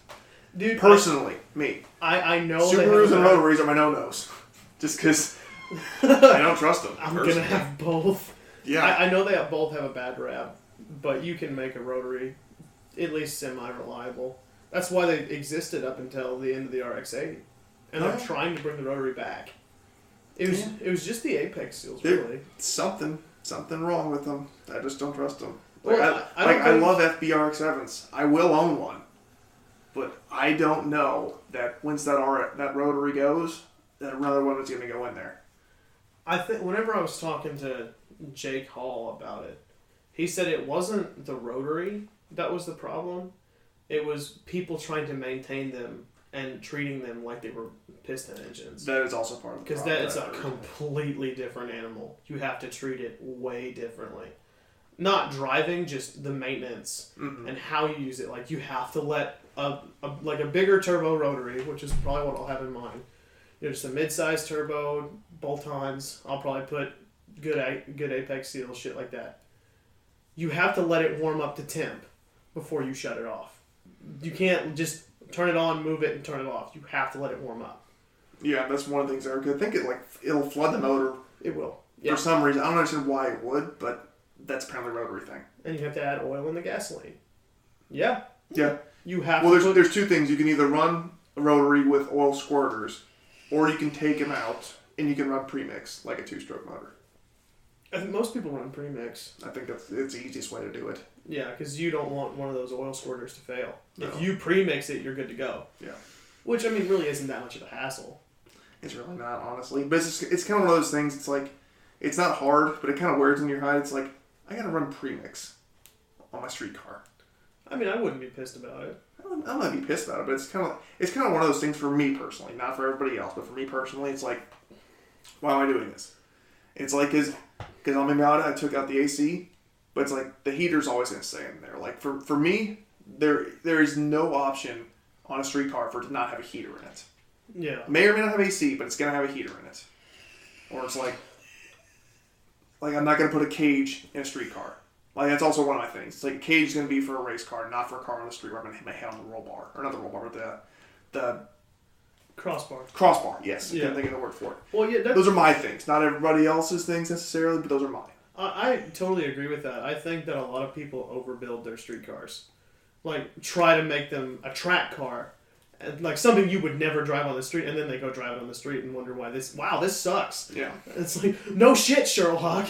Dude, personally, me. I know Subarus and rotaries are my no-nos. Just because I don't trust them. I'm going to have both. Yeah. I know they both have a bad rap, but you can make a rotary at least semi-reliable. That's why they existed up until the end of the RX-8. And they're trying to bring the rotary back. It was just the apex seals, really. Something wrong with them. I just don't trust them. Like, well, I love FBRX7s. I will own one. But I don't know that once that rotary goes, that another one is going to go in there. I think whenever I was talking to Jake Hall about it, he said it wasn't the rotary that was the problem. It was people trying to maintain them and treating them like they were piston engines. That is also part of the problem. Because that is a completely different animal. You have to treat it way differently. Not driving, just the maintenance and how you use it. Like, you have to let a bigger turbo rotary, which is probably what I'll have in mind. Just a mid-sized turbo, bolt-ons. I'll probably put good apex seal, shit like that. You have to let it warm up to temp before you shut it off. You can't just turn it on, move it, and turn it off. You have to let it warm up. Yeah, that's one of the things I think it'll flood the motor. It will. For some reason. I don't understand why it would, but that's apparently a rotary thing. And you have to add oil in the gasoline. Yeah. Yeah. You have there's two things. You can either run a rotary with oil squirters, or you can take them out and you can run premix like a 2-stroke motor. I think most people run premix. I think it's the easiest way to do it. Yeah, because you don't want one of those oil squirters to fail. No. If you premix it, you're good to go. Yeah. Which, I mean, really isn't that much of a hassle. It's really not, honestly. But it's kind of one of those things, it's like, it's not hard, but it kind of wears in your head. It's like, I gotta run premix on my street car. I mean, I wouldn't be pissed about it. I'm not gonna be pissed about it, but it's kind of one of those things for me personally, not for everybody else, but for me personally, it's like, why am I doing this? It's like, because on my Miata, I took out the AC, but it's like, the heater's always going to stay in there. Like, for me, there is no option on a street car for it to not have a heater in it. Yeah. May or may not have AC, but it's going to have a heater in it. Or it's like I'm not going to put a cage in a street car. Like, that's also one of my things. It's like, a cage is going to be for a race car, not for a car on the street where I'm going to hit my head on the roll bar. Or not the roll bar, but the Crossbar. Crossbar, yes. Yeah. I can't think of the word for it. Well, yeah, those are my things. Not everybody else's things necessarily, but those are mine. I totally agree with that. I think that a lot of people overbuild their street cars. Like, try to make them a track car. Like, something you would never drive on the street, and then they go drive it on the street and wonder why this sucks. Yeah. It's like, no shit, Sherlock.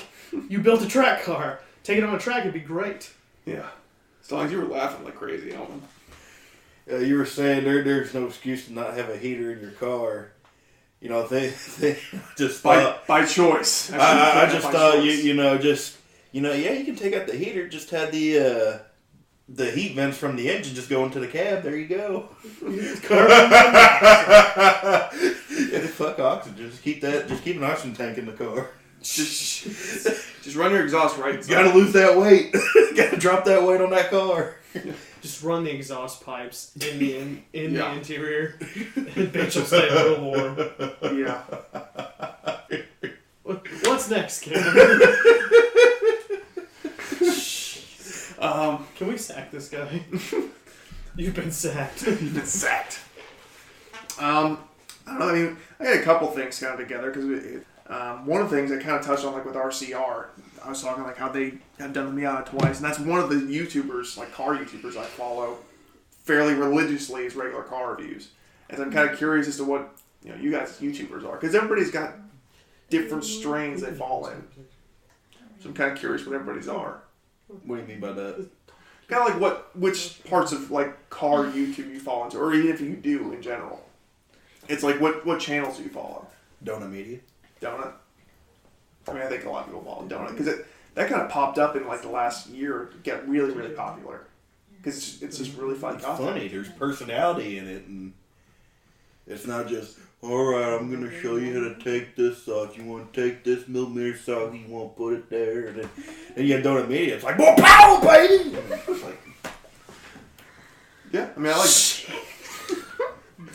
You built a track car. Take it on a track, it'd be great. Yeah. As long as you were laughing like crazy, you were saying there's no excuse to not have a heater in your car. You know, they just by choice. I just thought yeah, you can take out the heater. Just have the heat vents from the engine just go into the cab. There you go. Fuck oxygen. Just keep an oxygen tank in the car. Just run your exhaust right. Gotta lose that weight. Gotta drop that weight on that car. Just run the exhaust pipes in the interior, and bitch will stay real warm. Yeah. What's next, Kevin? Can we sack this guy? You've been sacked. You've been sacked. I don't know. I mean, I got a couple things kind of together because one of the things I kind of touched on, like with RCR, I was talking like how they have done the Miata twice, and that's one of the YouTubers, like car YouTubers, I follow fairly religiously as regular car reviews. And so I'm kind of curious as to what you guys YouTubers are, because everybody's got different strains they fall in. So I'm kind of curious what everybody's are. What do you mean by that? Kind of like which parts of like car YouTube you fall into, or even if you do in general. It's like what channels do you follow? Donut Media. Donut. I mean, I think a lot of people follow Donut because that kind of popped up in like the last year. Get really, really popular because it's just really fun. It's funny. There's personality in it, and it's not just all right. I'm gonna show you how to take this off. You want to take this millimeter sock? You want to put it there, and then you have Donut Media. It's like more power, baby. It's like, yeah, I mean, I like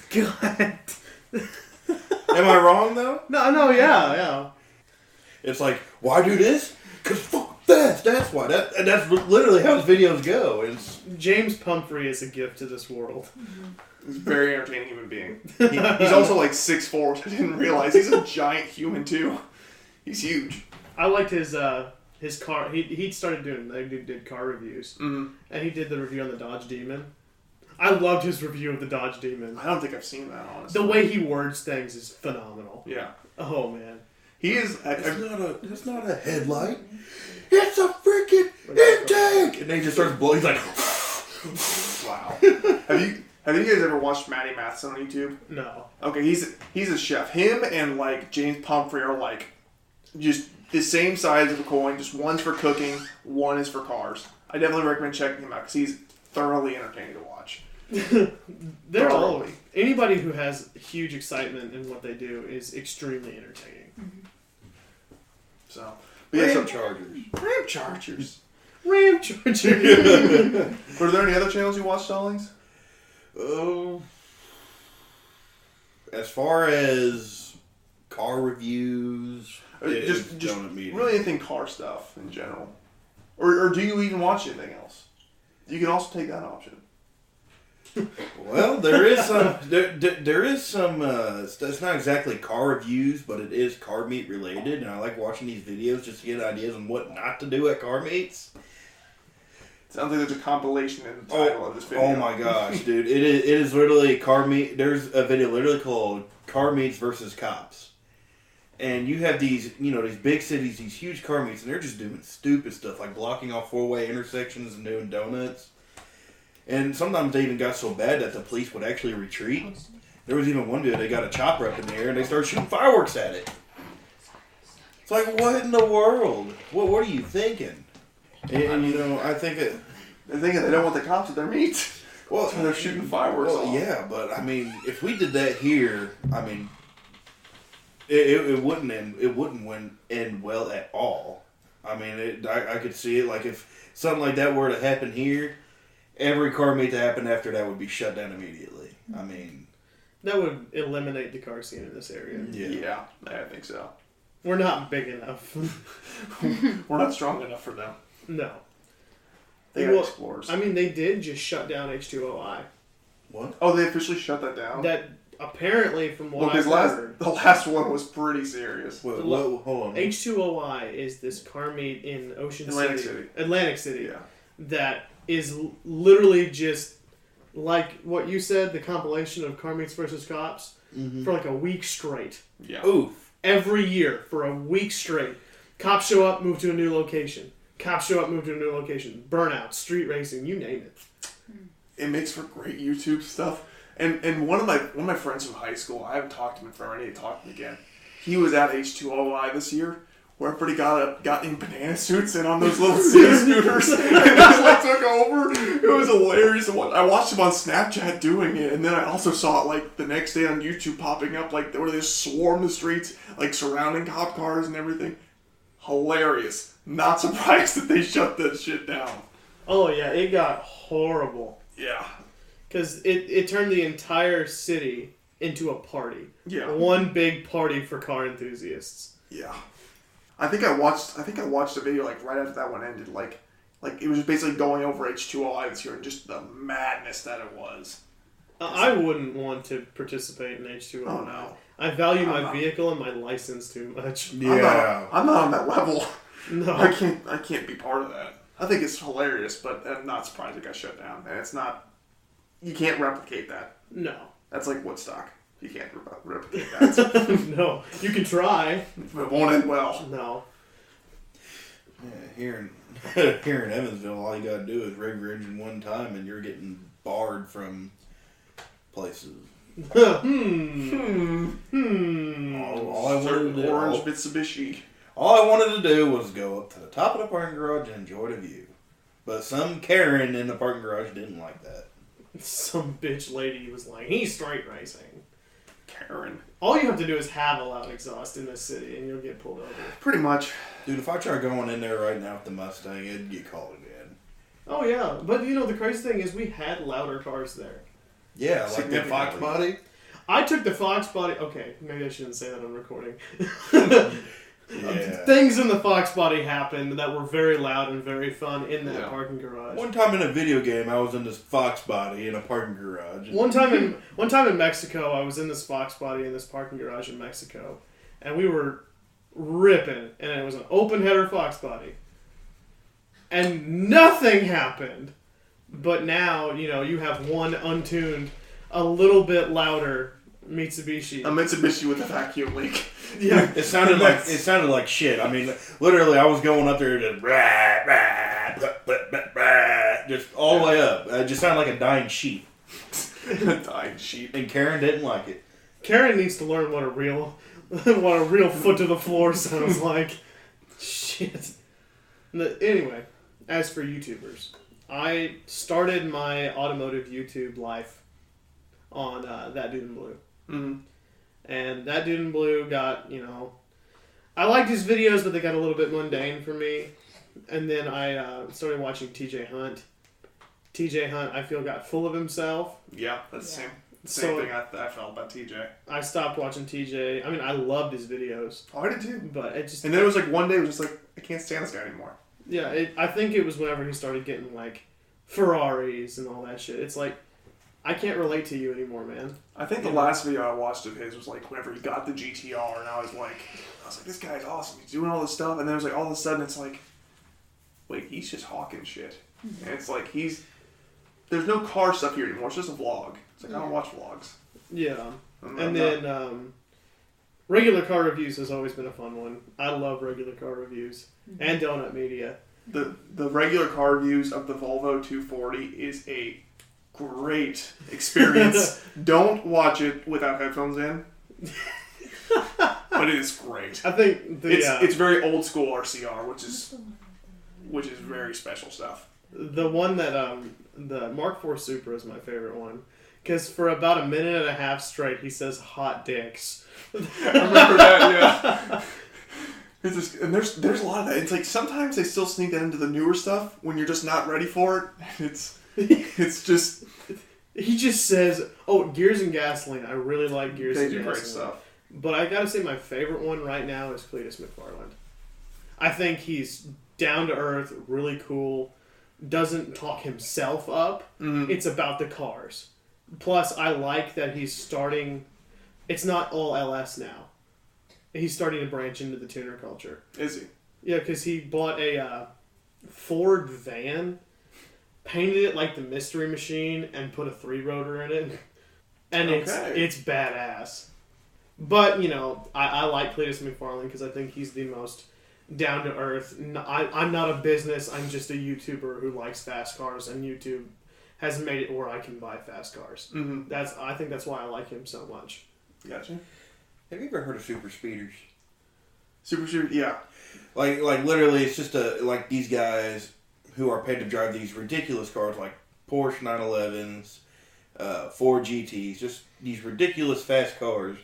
that. God. Am I wrong though? No, yeah. It's like, why do this? Cause fuck that. That's why. That's literally how his videos go. It's James Pumphrey is a gift to this world. He's a very entertaining human being. He's also like 6'4", which I didn't realize. He's a giant human too. He's huge. I liked his car. He started did car reviews, and he did the review on the Dodge Demon. I loved his review of the Dodge Demon. I don't think I've seen that, honestly. The way he words things is phenomenal. Yeah. Oh man. He is. It's not a headlight. It's a freaking intake. And then he just starts blowing. He's like, wow. Have you guys ever watched Matty Matheson on YouTube? No. Okay, he's a chef. Him and like James Pumphrey are like just the same size of a coin. Just one's for cooking, one is for cars. I definitely recommend checking him out because he's thoroughly entertaining to watch. They're all anybody who has huge excitement in what they do is extremely entertaining. So, Ram Chargers. Ram Chargers. Ram Chargers. Were there any other channels you watched, Stallings? As far as car reviews, Just Donut Meeting. really anything car stuff in general, or do you even watch anything else? You can also take that option. Well, there is some. There is some. It's not exactly car reviews, but it is car meet related, and I like watching these videos just to get ideas on what not to do at car meets. Sounds like there's a compilation in the title of this video. Oh my gosh, dude! It is literally car meet. There's a video literally called "Car Meets versus Cops," and you have these, these big cities, these huge car meets, and they're just doing stupid stuff like blocking off 4-way intersections and doing donuts. And sometimes they even got so bad that the police would actually retreat. There was even one video they got a chopper up in the air and they started shooting fireworks at it. It's like, what in the world? What are you thinking? And I think it. They're thinking they don't want the cops at their meet. Well, So they're shooting fireworks off. yeah, but I mean, if we did that here, I mean, it wouldn't end well at all. I mean, I could see it like if something like that were to happen here. Every car meet that happened after that would be shut down immediately. I mean... That would eliminate the car scene in this area. Yeah, I think so. We're not big enough. We're not strong enough for them. No. They got explorers. I mean, they did just shut down H2OI. What? Oh, they officially shut that down? That, apparently, from what I've heard... The last one was pretty serious. Wait, hold on. H2OI is this car meet in Atlantic City. Atlantic City. Yeah. That is literally just like what you said, the compilation of car meets versus cops for like a week straight. Yeah. Oof. Every year for a week straight. Cops show up, move to a new location. Cops show up, move to a new location. Burnout, street racing, you name it. It makes for great YouTube stuff. And one of my friends from high school, I haven't talked to him in forever, I need to talk to him again. He was at H2OI this year. Where everybody got in banana suits and on those little city scooters and just like took over. It was hilarious. I watched him on Snapchat doing it, and then I also saw it like the next day on YouTube popping up like where they just swarm the streets, like surrounding cop cars and everything. Hilarious. Not surprised that they shut that shit down. Oh yeah, it got horrible. Yeah. Because it turned the entire city into a party. Yeah. One big party for car enthusiasts. Yeah. I think I watched a video like right after that one ended, like it was basically going over H2OI this year and just the madness that it was. I wouldn't want to participate in H2OI. Oh no. I value my vehicle and my license too much. Yeah. I'm not on that level. No. I can't be part of that. I think it's hilarious, but I'm not surprised it got shut down. And it's not, you can't replicate that. No. That's like Woodstock. You can't replicate that. No. You can try. It won't end well. No. Yeah, here in Evansville, all you gotta do is rev your engine one time and you're getting barred from places. All All I wanted to do, orange Mitsubishi. all I wanted to do was go up to the top of the parking garage and enjoy the view. But some Karen in the parking garage didn't like that. Some bitch lady was like, he's straight racing. Karen. All you have to do is have a loud exhaust in this city and you'll get pulled over. Pretty much. Dude, if I try going in there right now with the Mustang, it'd get called again. Oh yeah, but the crazy thing is we had louder cars there. Yeah, like that Fox body. I took the Fox body. Okay, maybe I shouldn't say that on recording. Yeah. Things in the Fox body happened that were very loud and very fun in that parking garage. One time in a video game, I was in this Fox body in a parking garage. One time in Mexico, I was in this Fox body in this parking garage in Mexico, and we were ripping, and it was an open header Fox body, and nothing happened. But now you have one untuned, a little bit louder Mitsubishi. A Mitsubishi with a vacuum leak. Yeah, It sounded like shit. I mean, literally, I was going up there to just all the way up. It just sounded like a dying sheep. Dying sheep. And Karen didn't like it. Karen needs to learn what a real foot to the floor sounds like. Shit. Anyway, as for YouTubers, I started my automotive YouTube life on That Dude in Blue. Mm-hmm. And That Dude in Blue got, I liked his videos, but they got a little bit mundane for me. And then I started watching TJ Hunt. TJ Hunt, I feel, got full of himself. Yeah, that's the same thing I felt about TJ. I stopped watching TJ. I mean, I loved his videos. Oh, I did too. But it just... And then it was like one day, it was just like, I can't stand this guy anymore. Yeah, I think it was whenever he started getting, like, Ferraris and all that shit. It's like, I can't relate to you anymore, man. I think the last video I watched of his was like whenever he got the GTR, and I was like, this guy's awesome. He's doing all this stuff, and then it was like all of a sudden it's like, wait, he's just hawking shit. And it's like there's no car stuff here anymore. It's just a vlog. It's like I don't watch vlogs. Yeah, and then regular car reviews has always been a fun one. I love regular car reviews and Donut Media. The regular car reviews of the Volvo 240 is a great experience. Don't watch it without headphones in. But it is great. I think it's very old school RCR, which is very special stuff. The one that the Mark IV Supra is my favorite one because for about a minute and a half straight he says hot dicks. I remember that, yeah. And there's a lot of that. It's like sometimes they still sneak that into the newer stuff when you're just not ready for it. It's just... He just says, Gears and Gasoline. I really like Gears and Gasoline. They do great stuff. But I gotta say my favorite one right now is Cletus McFarland. I think he's down to earth, really cool, doesn't talk himself up. Mm-hmm. It's about the cars. Plus, I like that he's starting... It's not all LS now. He's starting to branch into the tuner culture. Is he? Yeah, because he bought a Ford van, painted it like the Mystery Machine, and put a 3-rotor in it. And it's badass. But, I like Cletus McFarland because I think he's the most down-to-earth. I'm not a business. I'm just a YouTuber who likes fast cars, and YouTube has made it where I can buy fast cars. Mm-hmm. I think that's why I like him so much. Gotcha. Have you ever heard of super speeders? Super speeders, yeah. Like literally, it's just like these guys who are paid to drive these ridiculous cars, like Porsche 911s, Ford GTs, just these ridiculous fast cars,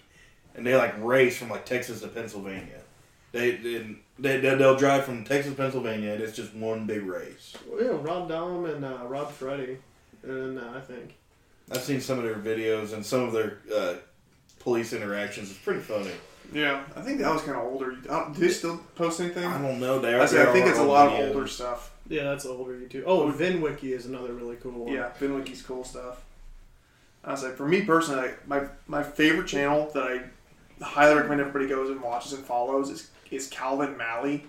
and they like race from like Texas to Pennsylvania. They'll drive from Texas to Pennsylvania, and it's just one big race. Well, yeah, Rob Dahm and Rob Freddy, and I think I've seen some of their videos and some of their police interactions. It's pretty funny. Yeah, I think that was kind of older. Do they still post anything? I don't know. I think it's a lot of older stuff. Yeah, that's older YouTube. Oh, VinWiki is another really cool one. Yeah, VinWiki's cool stuff. I was like, for me personally, my favorite channel that I highly recommend everybody goes and watches and follows is Calvin Malley,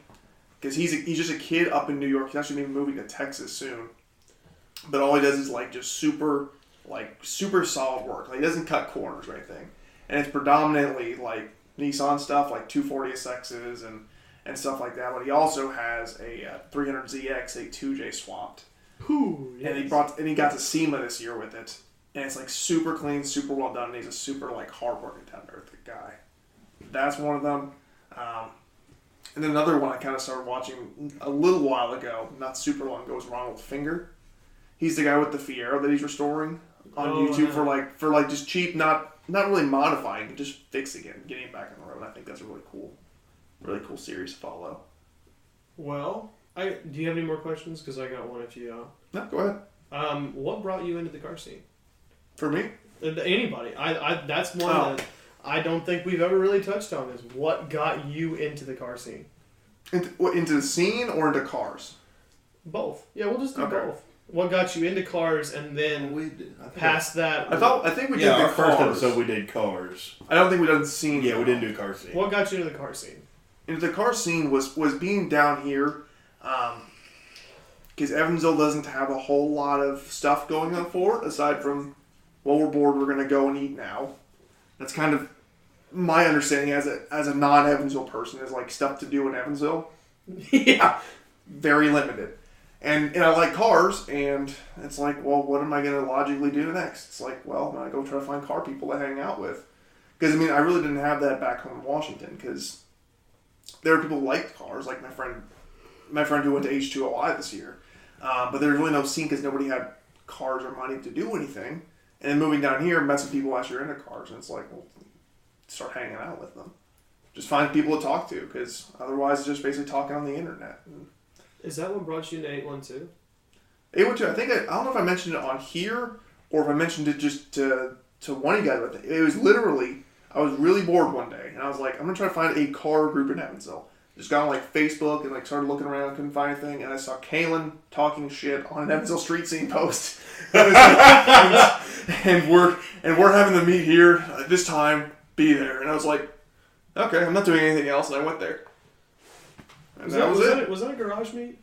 because he's just a kid up in New York. He's actually maybe moving to Texas soon, but all he does is like just super solid work. Like he doesn't cut corners or anything, and it's predominantly like Nissan stuff, like 240SXs and stuff like that. But he also has a 300ZX, a 2J swapped. Ooh, yes. And he got to SEMA this year with it. And it's like super clean, super well done. And he's a super like hardworking, down-to-earth guy. That's one of them. And then another one I kind of started watching a little while ago, not super long ago, was Ronald Finger. He's the guy with the Fiero that he's restoring on YouTube for like just cheap, not really modifying, but just fixing it and getting it back on the road. I think that's a really cool series to follow. Well, do you have any more questions? Because I got one if you... No, go ahead. What brought you into the car scene? For me? Anybody. That's one that I don't think we've ever really touched on is what got you into the car scene? Into the scene or into cars? Both. Yeah, we'll just do both. What got you into cars and then past that? I think we did our the first cars. episode we did cars. I don't think we done scene. Yeah, we didn't do car scene. What got you into the car scene? Into the car scene was being down here, because Evansville doesn't have a whole lot of stuff going on for it, aside from, well, we're bored, we're going to go and eat now. That's kind of my understanding as a non-Evansville person, is like stuff to do in Evansville. Yeah. Very limited. And I like cars, and it's like, well, what am I going to logically do next? It's like, well, I'm going to go try to find car people to hang out with. Because, I mean, I really didn't have that back home in Washington, because there were people who liked cars, like my friend who went to H2OI this year. But there was really no scene because nobody had cars or money to do anything. And then moving down here, met some people actually into cars, and it's like, well, start hanging out with them. Just find people to talk to, because otherwise it's just basically talking on the internet. Is that what brought you into 812? 812, I don't know if I mentioned it on here, or if I mentioned it just to one of you guys. But it was literally, I was really bored one day, and I was like, I'm going to try to find a car group in Evansville. Just got on like Facebook and like started looking around, couldn't find anything, and I saw Kalen talking shit on an Evansville street scene post. And we're having the meet here at this time, be there. And I was like, okay, I'm not doing anything else, and I went there. And that was it. Was that a garage meet?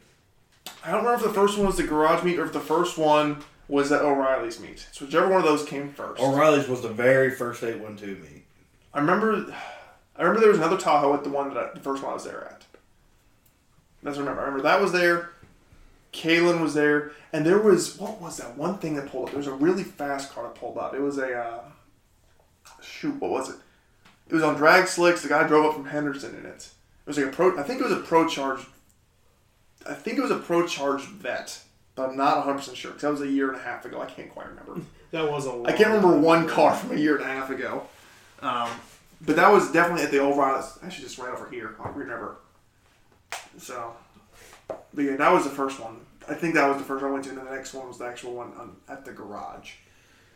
I don't remember if the first one was the garage meet or if the first one was at O'Reilly's meet. So whichever one of those came first. O'Reilly's was the very first 812 meet. I remember there was another Tahoe at the first one I was there at. That's what I remember. I remember that was there. Kalen was there. And there was, what was that one thing that pulled up? There was a really fast car that pulled up. It was a, what was it? It was on drag slicks. The guy drove up from Henderson in it. It was like I think it was a Pro Charge Vet. But I'm not 100% sure. Because that was a year and a half ago. I can't quite remember. That was a lot. I can't remember one car from a year and a half ago. But that was definitely at the O'Reilly's. Actually, just right over here. I'll remember. So, but yeah, that was the first one. I think that was the first one I went to, and then the next one was the actual one at the garage.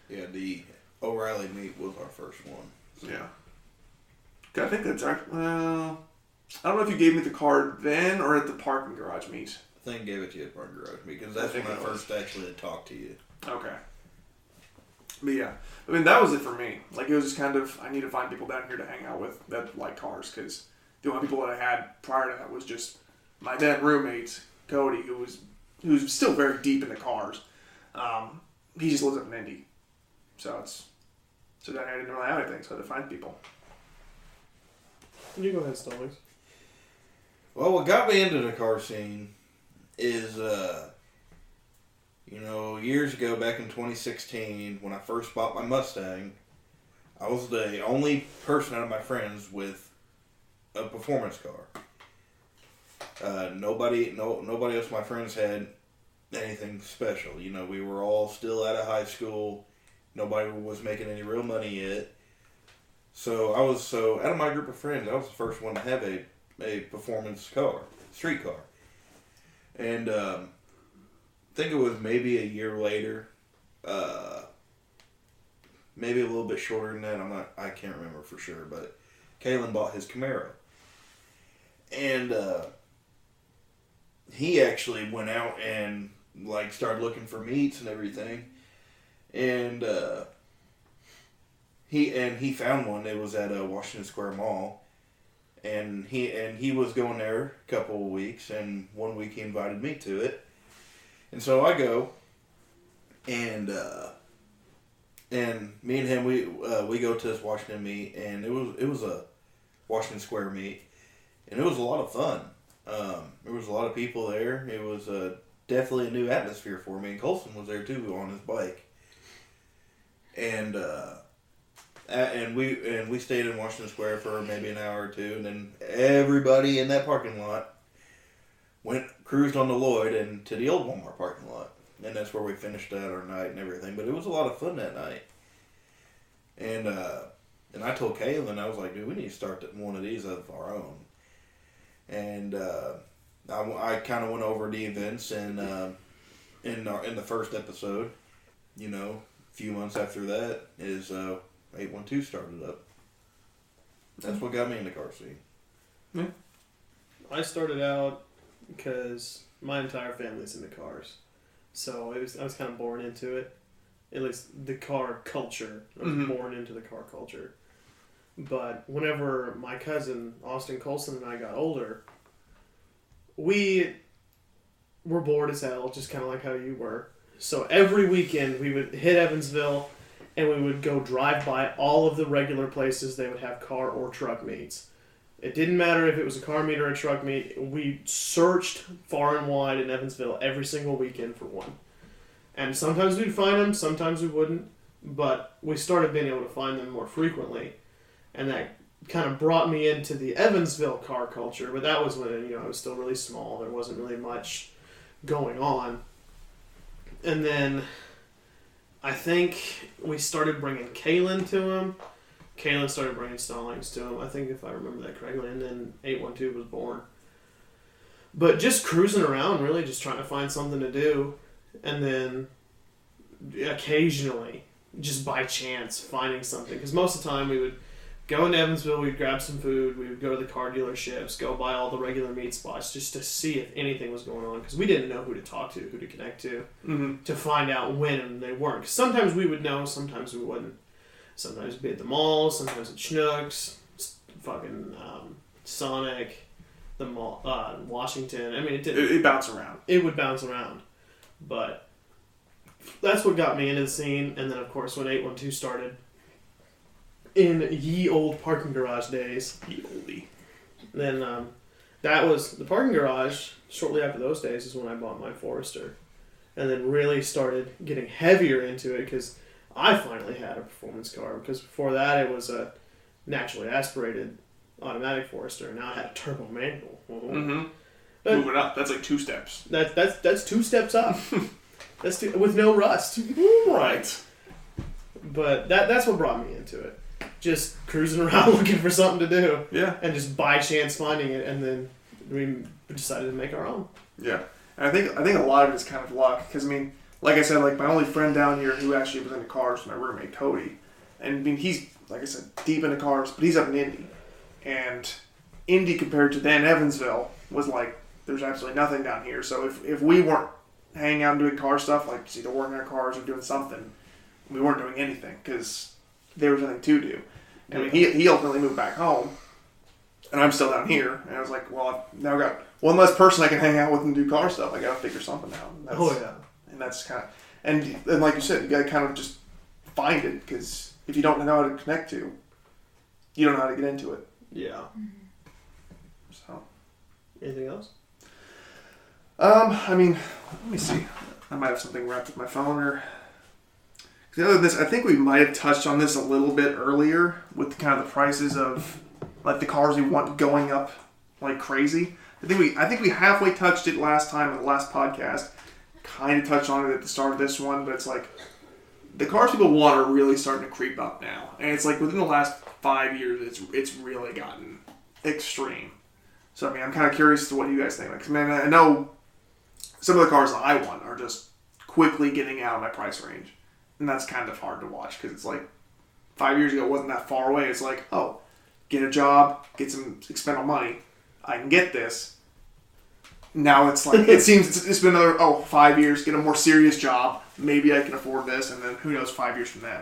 Yeah, the O'Reilly meet was our first one. So. Yeah. I think that's actually, I don't know if you gave me the card then or at the parking garage meet. I think I gave it to you at the parking garage meet, because that's when I first actually talked to you. Okay. But yeah, I mean, that was it for me. Like, it was just kind of, I need to find people down here to hang out with that like cars, because the only people that I had prior to that was just my then roommate, Cody, who's still very deep into cars. He just lives up in Indy. So then I didn't really have anything, so I had to find people. You go ahead, Stallings. Well, what got me into the car scene is, years ago, back in 2016, when I first bought my Mustang, I was the only person out of my friends with a performance car. Nobody else of my friends had anything special. We were all still out of high school. Nobody was making any real money yet. So out of my group of friends, I was the first one to have a performance car, street car. And I think it was maybe a year later, maybe a little bit shorter than that. I can't remember for sure, but Kalen bought his Camaro. And he actually went out and started looking for meets and everything. And he found one. It was at Washington Square Mall, and he was going there a couple of weeks. And one week he invited me to it, and so I go, and me and him we go to this Washington meet, and it was a Washington Square meet, and it was a lot of fun. There was a lot of people there. It was definitely a new atmosphere for me. And Colson was there too on his bike, and we stayed in Washington Square for maybe an hour or two, and then everybody in that parking lot cruised on to Lloyd and to the old Walmart parking lot, and that's where we finished out our night and everything. But it was a lot of fun that night, and I told Kaylin, I was like, dude, we need to start one of these of our own, and I kind of went over the events and in the first episode, a few months after that is 812 started up. That's what got me in the car scene. Yeah. I started out because my entire family's into cars, so I was kind of born into it. At least the car culture. I was born into the car culture. But whenever my cousin Austin Colson and I got older, we were bored as hell, just kind of like how you were. So every weekend we would hit Evansville, and we would go drive by all of the regular places they would have car or truck meets. It didn't matter if it was a car meet or a truck meet. We searched far and wide in Evansville every single weekend for one. And sometimes we'd find them, sometimes we wouldn't. But we started being able to find them more frequently. and that kind of brought me into the Evansville car culture. But that was when I was still really small. There wasn't really much going on. And then I think we started bringing Kalen to him. Kalen started bringing Stallings to him, I think, if I remember that correctly. And then 812 was born. But just cruising around, really, just trying to find something to do. And then occasionally, just by chance, finding something. Because most of the time we would go into Evansville, we'd grab some food, we would go to the car dealerships, go by all the regular meat spots just to see if anything was going on. Because we didn't know who to talk to, who to connect to, to find out when they weren't. 'Cause sometimes we would know, sometimes we wouldn't. Sometimes it'd be at the mall, sometimes at Schnucks, fucking Sonic, the mall, Washington. I mean, it bounced around. It would bounce around. But that's what got me into the scene. And then, of course, when 812 started, in ye old parking garage days. Ye oldie. Then that was the parking garage. Shortly after those days is when I bought my Forester. And then really started getting heavier into it because I finally had a performance car. Because before that, it was a naturally aspirated automatic Forester. And now I had a turbo manual. Mm-hmm. Moving up. That's like 2 steps. That's 2 steps up. With no rust. Right. But that's what brought me into it. Just cruising around looking for something to do. Yeah. And just by chance finding it, and then we decided to make our own. Yeah. And I think a lot of it is kind of luck. Because, I mean, like I said, like my only friend down here who actually was into cars was my roommate, Cody. And, I mean, he's, like I said, deep into cars, but he's up in Indy. And Indy compared to then Evansville was like, there's absolutely nothing down here. So if we weren't hanging out and doing car stuff, like just either working on cars or doing something, we weren't doing anything because there was nothing to do. I mean, he ultimately moved back home, and I'm still down here. And I was like, well, I've now got one less person I can hang out with and do car stuff. I got to figure something out. And that's kind of, and like you said, you got to kind of just find it because if you don't know how to connect to, you don't know how to get into it. Yeah. So. Anything else? I mean, let me see. I might have something wrapped with my phone or. Because other than this, I think we might have touched on this a little bit earlier with kind of the prices of like the cars we want going up like crazy. I think we halfway touched it last time in the last podcast. Kind of touched on it at the start of this one, but it's like the cars people want are really starting to creep up now, and it's like within the last 5 years, it's really gotten extreme. So I mean, I'm kind of curious as to what you guys think. Like, man, I know some of the cars that I want are just quickly getting out of my price range. And that's kind of hard to watch because it's like 5 years ago it wasn't that far away. It's like, oh, get a job, get some expendable money. I can get this. Now it's like, it seems it's been another, 5 years, get a more serious job. Maybe I can afford this. And then who knows 5 years from then.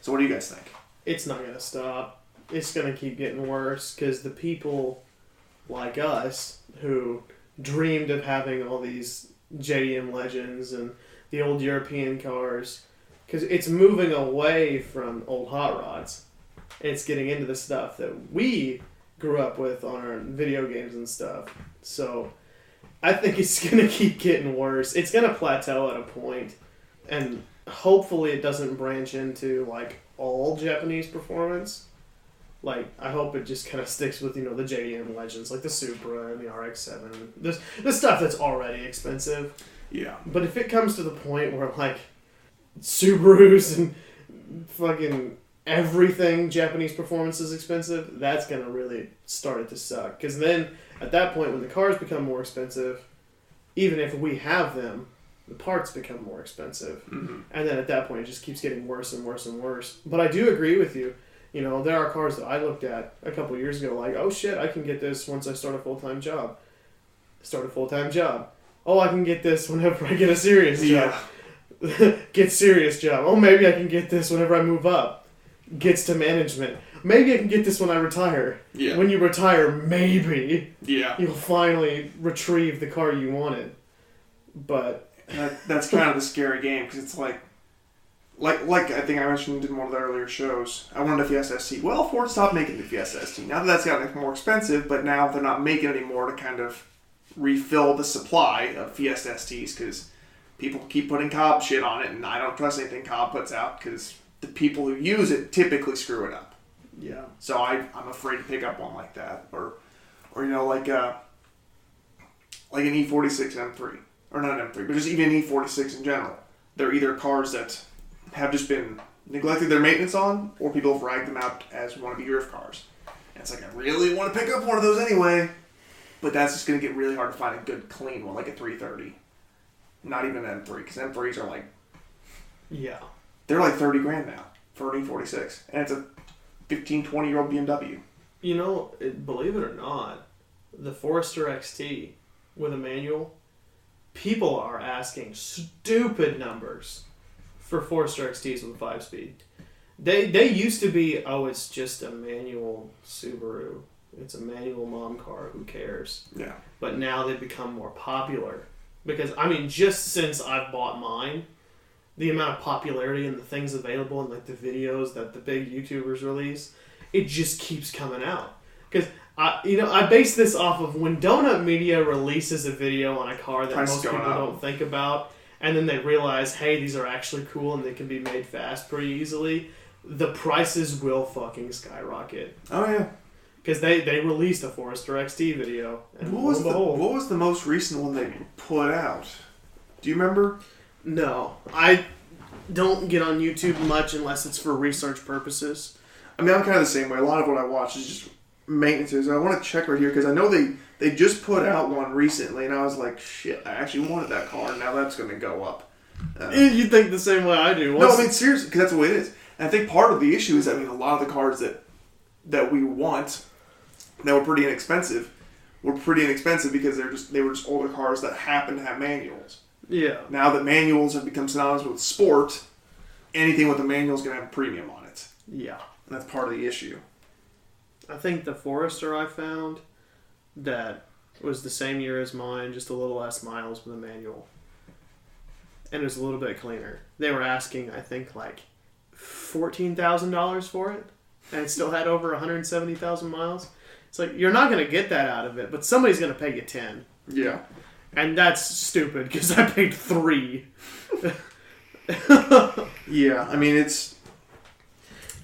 So what do you guys think? It's not going to stop. It's going to keep getting worse because the people like us who dreamed of having all these JDM Legends and the old European cars, because it's moving away from old hot rods. It's getting into the stuff that we grew up with on our video games and stuff. So I think it's going to keep getting worse. It's going to plateau at a point, and hopefully it doesn't branch into like all Japanese performance. Like, I hope it just kind of sticks with, the JDM Legends, like the Supra and the RX-7. The stuff that's already expensive. Yeah. But if it comes to the point where, like, Subarus and fucking everything Japanese performance is expensive, that's going to really start it to suck. Because then, at that point, when the cars become more expensive, even if we have them, the parts become more expensive. Mm-hmm. And then at that point, it just keeps getting worse and worse and worse. But I do agree with you. There are cars that I looked at a couple of years ago, like, oh shit, I can get this once I start a full-time job. Oh, I can get this whenever I get a serious job. Yeah. Get serious job. Oh, maybe I can get this whenever I move up. Gets to management. Maybe I can get this when I retire. Yeah. When you retire, maybe you'll finally retrieve the car you wanted. But that's kind of the scary game because it's like I think I mentioned in one of the earlier shows, I wanted a Fiesta ST. Well, Ford stopped making the Fiesta ST. Now that's gotten more expensive, but now they're not making it anymore to kind of refill the supply of Fiesta STs because people keep putting Cobb shit on it, and I don't trust anything Cobb puts out because the people who use it typically screw it up. Yeah. So I'm afraid to pick up one like that, or like an E46 M3, or not an M3, but just even an E46 in general. They're either cars that have just been neglected their maintenance on, or people have ragged them out as wannabe drift cars. And it's like, I really want to pick up one of those anyway, but that's just going to get really hard to find a good, clean one, like a 330. Not even an M3, because M3s are like... Yeah. They're like 30 grand now for an E46, and it's a 15, 20-year-old BMW. You know, believe it or not, the Forester XT with a manual, people are asking stupid numbers for Forester XTs with a 5-speed. They used to be, it's just a manual Subaru. It's a manual mom car. Who cares? Yeah. But now they've become more popular. Because, just since I've bought mine, the amount of popularity and the things available and like the videos that the big YouTubers release, it just keeps coming out. Because I base this off of when Donut Media releases a video on a car that most people don't think about, and then they realize, hey, these are actually cool and they can be made fast pretty easily, the prices will fucking skyrocket. Oh yeah. Because they released a Forester XT video, and what was the most recent one they put out? Do you remember? No, I don't get on YouTube much unless it's for research purposes. I'm kind of the same way. A lot of what I watch is just maintenances. I want to check right here because I know they just put out one recently, and I was like, shit, I actually wanted that car. Now that's going to go up. You think the same way I do. Seriously, because that's the way it is. And I think part of the issue is, a lot of the cars that we want that were pretty inexpensive because they were just older cars that happen to have manuals. Yeah. Now that manuals have become synonymous with sport, anything with a manual is going to have a premium on it. Yeah. And that's part of the issue. I think the Forester I found that was the same year as mine, just a little less miles with a manual. And it was a little bit cleaner. They were asking, I think, like $14,000 for it. And it still had over 170,000 miles. It's like, you're not going to get that out of it, but somebody's going to pay you 10. Yeah. And that's stupid, because I paid 3. Yeah,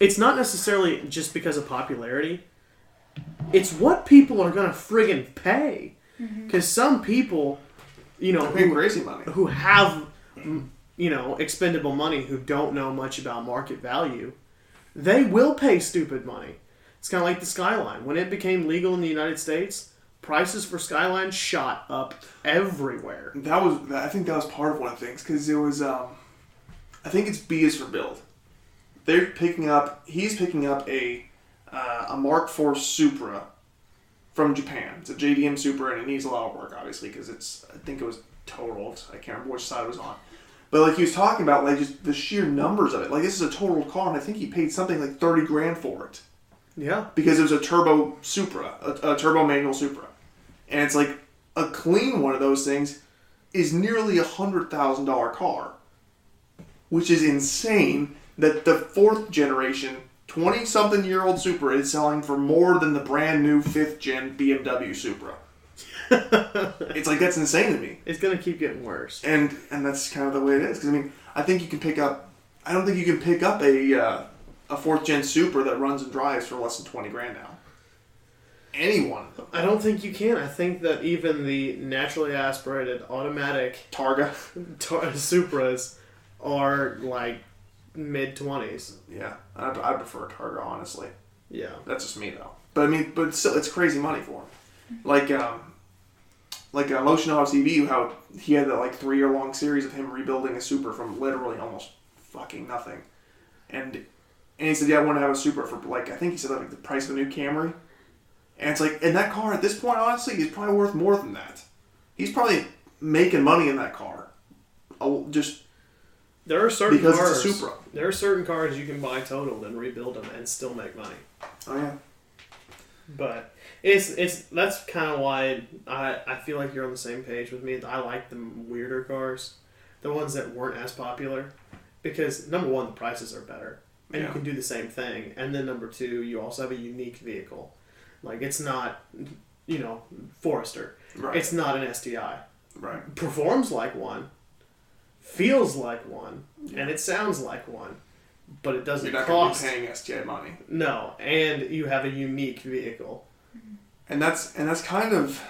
It's not necessarily just because of popularity. It's what people are going to friggin' pay. Because some people, pay crazy money, who have, expendable money, who don't know much about market value, they will pay stupid money. It's kind of like the Skyline. When it became legal in the United States, prices for Skyline shot up everywhere. I think that was part of one of the things, because it was, I think it's B is for build. He's picking up a Mark IV Supra from Japan. It's a JDM Supra, and it needs a lot of work, obviously, because I think it was totaled. I can't remember which side it was on. But he was talking about just the sheer numbers of it. This is a totaled car, and I think he paid something like 30 grand for it. Yeah. Because it was a turbo Supra, a turbo manual Supra. And it's like, a clean one of those things is nearly $100,000 car. Which is insane that the 4th generation, 20-something-year-old Supra is selling for more than the brand new 5th-gen BMW Supra. It's like, that's insane to me. It's going to keep getting worse. And that's kind of the way it is. Because, I think you can pick up... I don't think you can pick up a 4th-gen Supra that runs and drives for less than 20 grand now. Anyone. I don't think you can. I think that even the naturally aspirated automatic Targa Supras are like mid-20s. Yeah, I prefer a Targa, honestly. Yeah, that's just me though. But still, it's crazy money for him. Like Motion TV, how he had that 3-year-long series of him rebuilding a Supra from literally almost fucking nothing, and he said, yeah, I want to have a Supra for I think he said the price of a new Camry, and it's and that car at this point, honestly, is probably worth more than that. He's probably making money in that car, There are certain because cars. It's a Supra. There are certain cars you can buy totaled and rebuild them and still make money. Oh yeah. But that's kind of why I feel like you're on the same page with me. I like the weirder cars, the ones that weren't as popular, because number one, the prices are better, and you can do the same thing, and then number two, you also have a unique vehicle. It's not, Forester. Right. It's not an STI. Right. Performs like one, feels like one, and it sounds like one. but it doesn't You're not going to cost. be paying STI money. No, and you have a unique vehicle. And that's kind of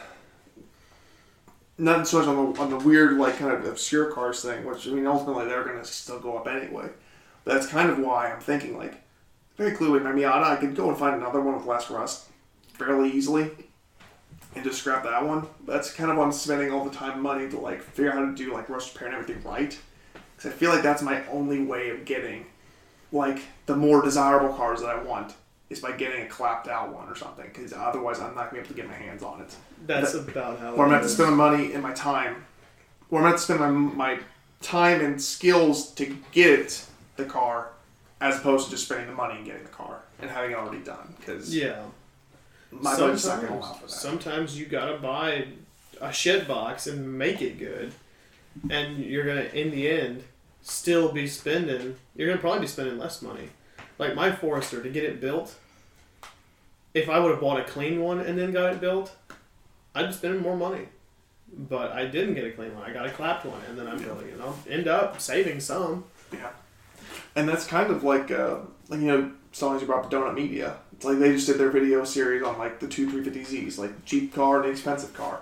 not so much on the weird, like, kind of obscure cars thing, which, I mean, ultimately they're going to still go up anyway. But that's kind of why I'm thinking, like, very clearly my Miata, I could go and find another one with less rust fairly easily and just scrap that one. That's kind of why I'm spending all the time and money to, like, figure out how to do, like, rust repair and everything right. Because I feel like that's my only way of getting, like, the more desirable cars that I want is by getting a clapped out one or something. Because otherwise I'm not going to be able to get my hands on it. That's about how. Or I'm going to have to spend my money and my time. Or I'm going to have to spend my time and skills to get the car, as opposed to just spending the money and getting the car and having it already done. Because my budget's not going to allow for that. Sometimes you gotta buy a shed box and make it good, and you're gonna, in the end, still be spending. You're gonna probably be spending less money. Like my Forester, to get it built, if I would have bought a clean one and then got it built, I'd be spending more money. But I didn't get a clean one. I got a clapped one, and then I'm building it. I'll end up saving some. Yeah. And that's kind of like songs you brought up, Donut Media. It's like they just did their video series on, like, the two 350Zs, like, the cheap car and the expensive car.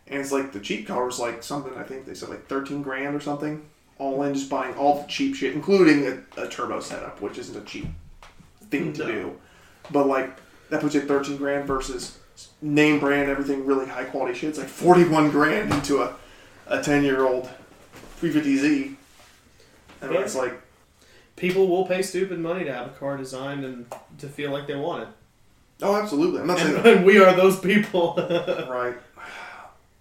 And it's like the cheap car was, like, something, I think they said, like, 13 grand or something. All in, just buying all the cheap shit, including a turbo setup, which isn't a cheap thing to do. But, like, that puts you at 13 grand versus name brand, everything really high quality shit. It's like 41 grand into a 10-year-old 350Z. And it's like, people will pay stupid money to have a car designed and to feel like they want it. oh, absolutely. I'm not saying that. And we are those people. Right.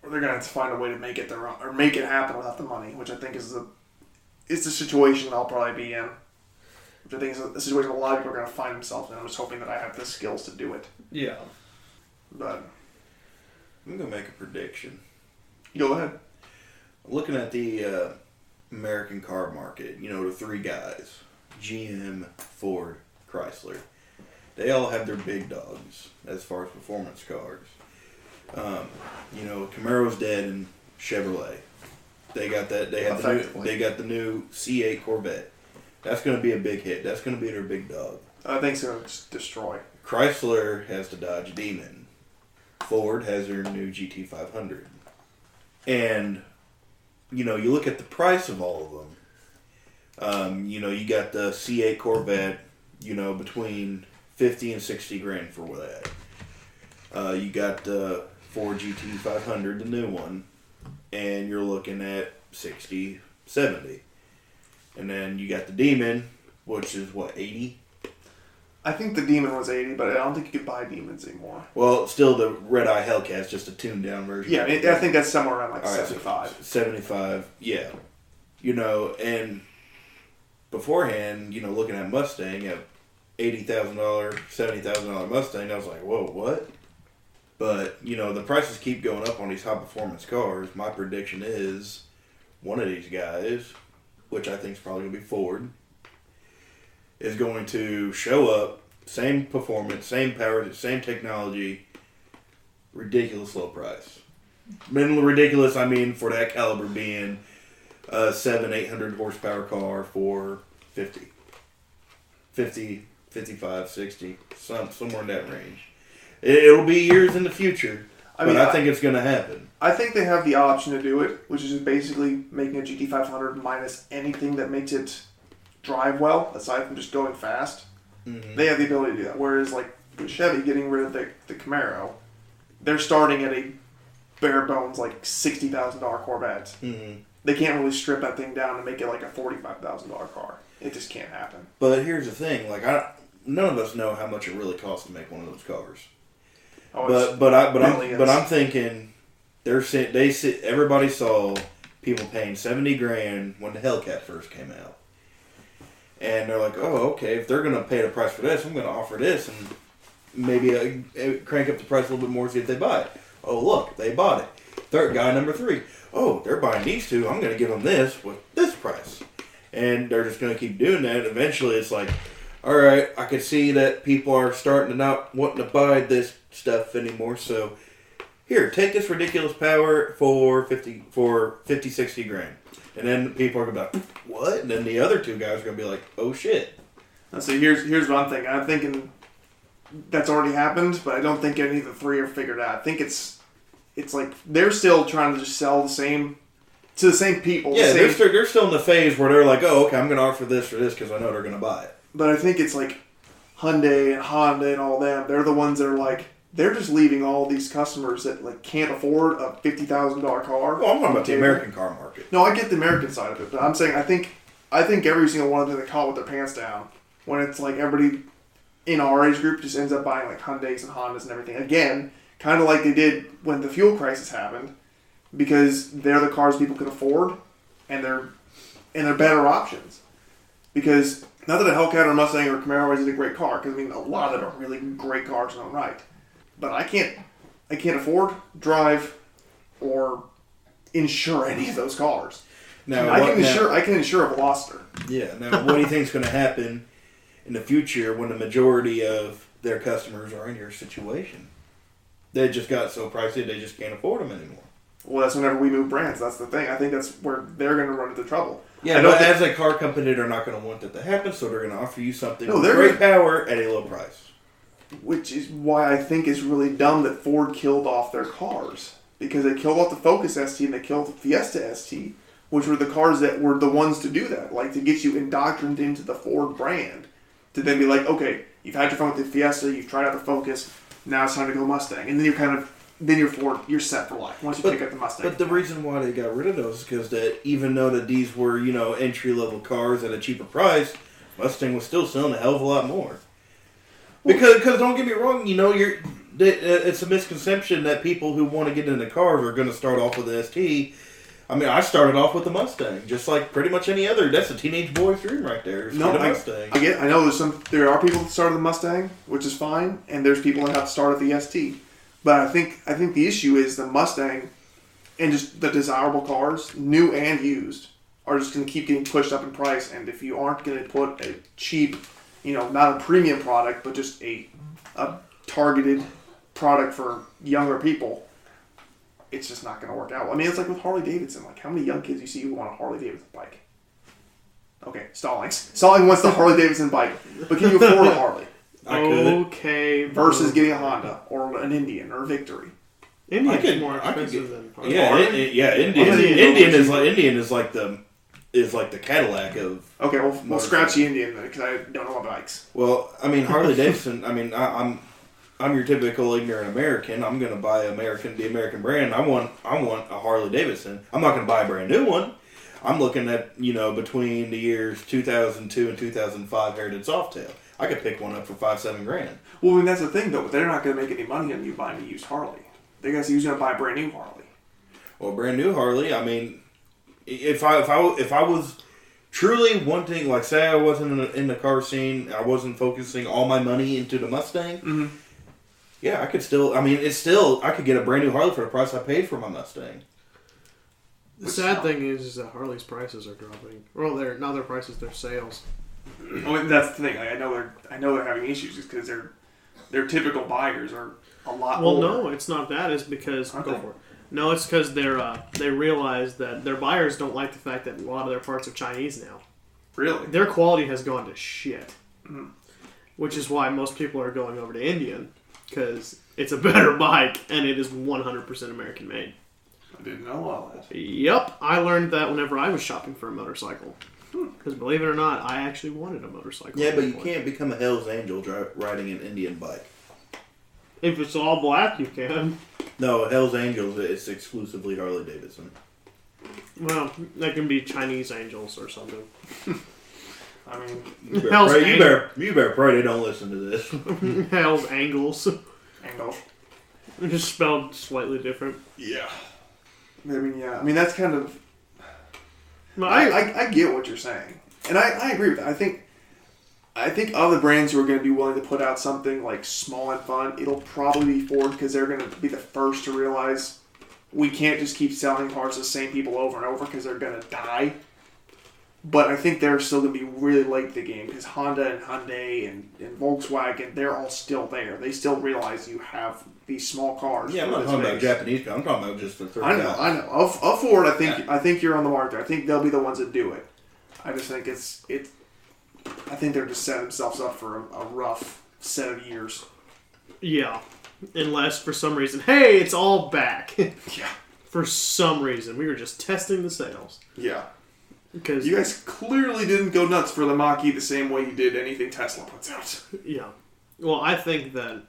Or they're going to have to find a way to make it their own, or make it happen without the money, which I think is the situation I'll probably be in. Which I think is a situation a lot of people are going to find themselves in. I'm just hoping that I have the skills to do it. Yeah. But I'm going to make a prediction. go ahead. Looking at the American car market, the three guys, GM, Ford, Chrysler, they all have their big dogs as far as performance cars. Camaro's dead and Chevrolet. They got that. They got the new C8 Corvette. That's going to be a big hit. That's going to be their big dog. I think it's going to destroy. Chrysler has the Dodge Demon. Ford has their new GT500. And you look at the price of all of them. You got the C8 Corvette, between 50 and 60 grand for that. You got the Ford GT500, the new one, and you're looking at 60, 70. And then you got the Demon, which is, 80? I think the Demon was 80, but I don't think you could buy Demons anymore. Well, still the Red Eye Hellcat's just a tuned down version. Yeah, I think that's somewhere around, like, All right, 75. 75, yeah. And beforehand, looking at Mustang, a $80,000, $70,000 Mustang, I was like, whoa, what? But, the prices keep going up on these high-performance cars. My prediction is one of these guys, which I think is probably going to be Ford, is going to show up, same performance, same power, same technology, ridiculous low price. Ridiculous, I mean, for that caliber being a 700-800 horsepower car for 50, 55, 60, somewhere in that range. It'll be years in the future, but I think it's going to happen. I think they have the option to do it, which is just basically making a GT500 minus anything that makes it drive well, aside from just going fast. Mm-hmm. They have the ability to do that. Whereas, like, with Chevy getting rid of the Camaro, they're starting at a bare bones, like, $60,000 Corvette. Mm-hmm. They can't really strip that thing down and make it like a $45,000 car. It just can't happen. But here's the thing, none of us know how much it really costs to make one of those cars. Oh, but I'm thinking everybody saw people paying 70 grand when the Hellcat first came out. And they're like, oh, okay, if they're going to pay the price for this, I'm going to offer this and maybe crank up the price a little bit more, see if they buy it. Oh, look, they bought it. Third guy, number 3. Oh, they're buying these two. I'm going to give them this with this price. And they're just going to keep doing that. Eventually, it's like, all right, I can see that people are starting to not wanting to buy this stuff anymore. So here, take this ridiculous power for 50, 60 grand. And then people are going to be like, what? And then the other two guys are going to be like, oh, shit. So here's what I'm thinking. I'm thinking that's already happened, but I don't think any of the three are figured out. I think it's like they're still trying to just sell the same to the same people. Yeah, they're still in the phase where they're like, oh, okay, I'm going to offer this or this because I know they're going to buy it. But I think it's like Hyundai and Honda and all them. They're the ones that are like, they're just leaving all these customers that like can't afford a $50,000 car. Well, I'm talking about the American car market. No, I get the American side of it, but I'm saying I think every single one of them they caught with their pants down when it's like everybody in our age group just ends up buying like Hyundais and Hondas and everything. Again, kind of like they did when the fuel crisis happened, because they're the cars people can afford, and they're better options. Because not that a Hellcat or a Mustang or a Camaro isn't a great car, because I mean a lot of them are really great cars in their own right. But I can't afford, drive, or insure any of those cars. Now, I can insure a Veloster. Yeah. Now, what do you think is going to happen in the future when the majority of their customers are in your situation? They just got so pricey they just can't afford them anymore. Well, that's whenever we move brands. That's the thing. I think that's where they're going to run into trouble. Yeah, but as a car company, they're not going to want that to happen, so they're going to offer you something with great power at a low price. Which is why I think it's really dumb that Ford killed off their cars. Because they killed off the Focus ST and they killed the Fiesta ST, which were the cars that were the ones to do that. Like, to get you indoctrined into the Ford brand. To then be like, okay, you've had your fun with the Fiesta, you've tried out the Focus, now it's time to go Mustang. And then you're Ford, you're set for life once you pick up the Mustang. But the reason why they got rid of those is because that even though that these were, entry-level cars at a cheaper price, Mustang was still selling a hell of a lot more. Because don't get me wrong, it's a misconception that people who want to get into cars are going to start off with the ST. I mean, I started off with the Mustang, just like pretty much any other. That's a teenage boy's dream right there. Mustang. I know there are people that start at the Mustang, which is fine, and there's people that have to start at the ST. But I think the issue is the Mustang and just the desirable cars, new and used, are just going to keep getting pushed up in price. And if you aren't going to put a cheap, not a premium product, but just a targeted product for younger people, it's just not going to work out. I mean, it's like with Harley Davidson. Like, how many young kids you see who want a Harley Davidson bike? Okay, Stalling wants the Harley Davidson bike, but can you afford a Harley? Okay. Versus getting a Honda or an Indian or a Victory. Indian's more expensive than Harley. Indian is like the Cadillac of. Okay, we'll scratch the Indian then because I don't know about bikes. Well, I mean Harley Davidson. I mean I'm your typical ignorant American. I'm going to buy the American brand. I want a Harley Davidson. I'm not going to buy a brand new one. I'm looking at between the years 2002 and 2005 Heritage Softail. I could pick one up for $5-7 grand. Well, I mean, that's the thing, though. They're not going to make any money on you buying a used Harley. They guys are going to buy a brand new Harley. Well, brand new Harley. I mean, if I was truly wanting, like, say I wasn't in the car scene, I wasn't focusing all my money into the Mustang. Mm-hmm. Yeah, I could still. I mean, I could get a brand new Harley for the price I paid for my Mustang. The sad thing is that Harley's prices are dropping. Well, they're not their prices, their sales. Well, that's the thing. I know they're having issues just because their typical buyers are a lot older. Well, no, it's not that. It's because go for it. No, it's because they realize that their buyers don't like the fact that a lot of their parts are Chinese now. Really? Their quality has gone to shit. Mm-hmm. Which is why most people are going over to Indian, because it's a better bike and it is 100% American made. I didn't know all that. Yep, I learned that whenever I was shopping for a motorcycle. Because believe it or not, I actually wanted a motorcycle. Yeah, but you can't become a Hell's Angel riding an Indian bike. If it's all black, you can. No, Hell's Angels, it's exclusively Harley Davidson. Well, that can be Chinese Angels or something. I mean, you better pray they don't listen to this. Hell's Angles. Angles. Just spelled slightly different. Yeah. I mean, that's kind of... Well, I get what you're saying. And I agree with that. I think other brands who are going to be willing to put out something like small and fun, it'll probably be Ford because they're going to be the first to realize we can't just keep selling cars to the same people over and over because they're going to die. But I think they're still going to be really late to the game because Honda and Hyundai and Volkswagen, they're all still there. They still realize you have these small cars. Yeah, I'm not talking about Japanese cars. I'm talking about just the third I know. Of Ford, I think you're on the mark there. I think they'll be the ones that do it. I just think it's I think they're just setting themselves up for a rough set of years. Yeah. Unless, for some reason, hey, it's all back. Yeah. For some reason. We were just testing the sales. Yeah. Because you guys clearly didn't go nuts for the Mach-E the same way you did anything Tesla puts out. Yeah. Well, I think that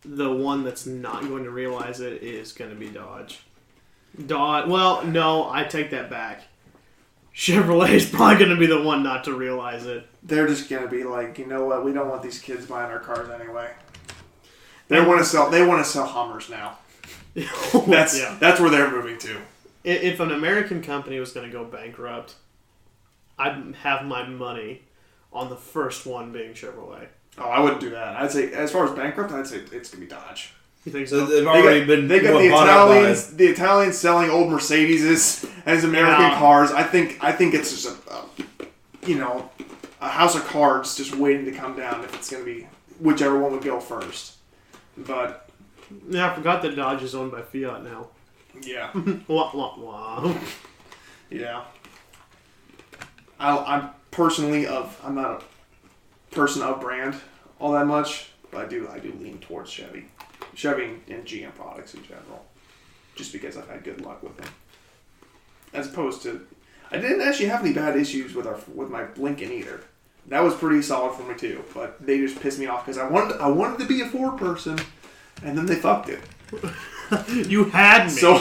the one that's not going to realize it is going to be Dodge. Well, no, I take that back. Chevrolet is probably going to be the one not to realize it. They're just going to be like, you know what? We don't want these kids buying our cars anyway. They want to sell Hummers now. That's where they're moving to. If an American company was going to go bankrupt, I'd have my money on the first one being Chevrolet. Oh, I wouldn't do that. I'd say, as far as bankrupt, I'd say it's going to be Dodge. You think so? They've already been. They got the Italians selling old Mercedes as American cars. I think it's just a house of cards just waiting to come down if it's going to be whichever one would go first. But yeah, I forgot that Dodge is owned by Fiat now. Yeah. Wah, wah, wah. Yeah. I'm not a person of brand all that much, but I do lean towards Chevy and GM products in general, just because I've had good luck with them. As opposed to, I didn't actually have any bad issues with my Lincoln either. That was pretty solid for me too, but they just pissed me off because I wanted to be a Ford person, and then they fucked it. You had me. So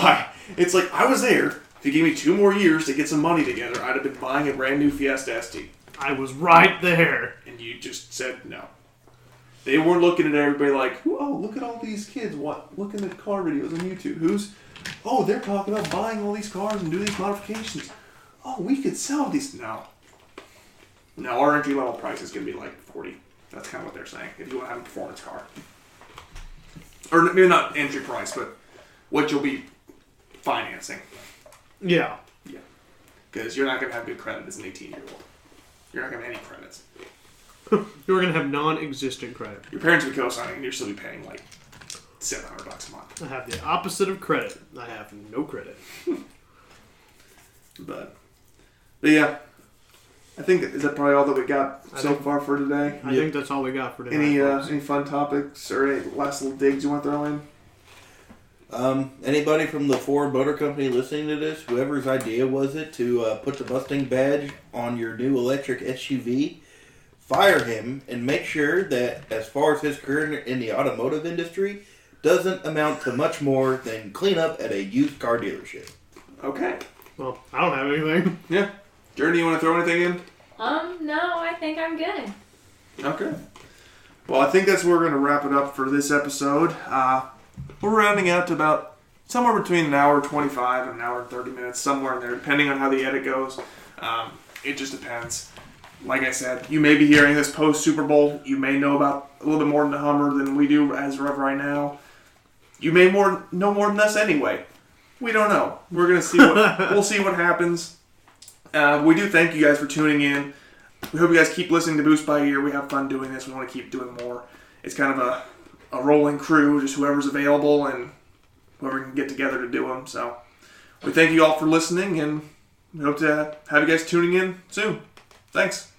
it's like I was there. If you gave me 2 more years to get some money together, I'd have been buying a brand new Fiesta ST. I was right there. And you just said no. They weren't looking at everybody like, oh, look at all these kids. Looking at car videos on YouTube. They're talking about buying all these cars and doing these modifications. Oh, we could sell these. No, our entry level price is going to be like 40. That's kind of what they're saying. If you want to have a performance car. Or maybe not entry price, but what you'll be financing. Yeah. Yeah. Because you're not going to have good credit as an 18-year-old. You're not going to have any credits. You're going to have non-existent credit. Your parents will be co-signing and you'll still be paying like $700 a month. I have the opposite of credit. I have no credit. But yeah. I think is that probably all that we got so far for today. I think that's all we got for today. Any fun topics or any last little digs you want to throw in? Anybody from the Ford Motor Company listening to this, whoever's idea was it to put the Mustang badge on your new electric SUV, fire him and make sure that as far as his career in the automotive industry doesn't amount to much more than clean up at a used car dealership. Okay. Well, I don't have anything. Yeah. Jordan, you want to throw anything in? No, I think I'm good. Okay. Well, I think that's where we're going to wrap it up for this episode. We're rounding out to about somewhere between an hour 25 and an hour and 30 minutes, somewhere in there, depending on how the edit goes. It just depends. Like I said, you may be hearing this post-Super Bowl. You may know about a little bit more than the Hummer than we do as of right now. You may know more than us anyway. We don't know. We're going to see we'll see what happens. We do thank you guys for tuning in. We hope you guys keep listening to Boost by Ear. We have fun doing this. We want to keep doing more. It's kind of a rolling crew, just whoever's available and whoever can get together to do them. So we thank you all for listening, and we hope to have you guys tuning in soon. Thanks.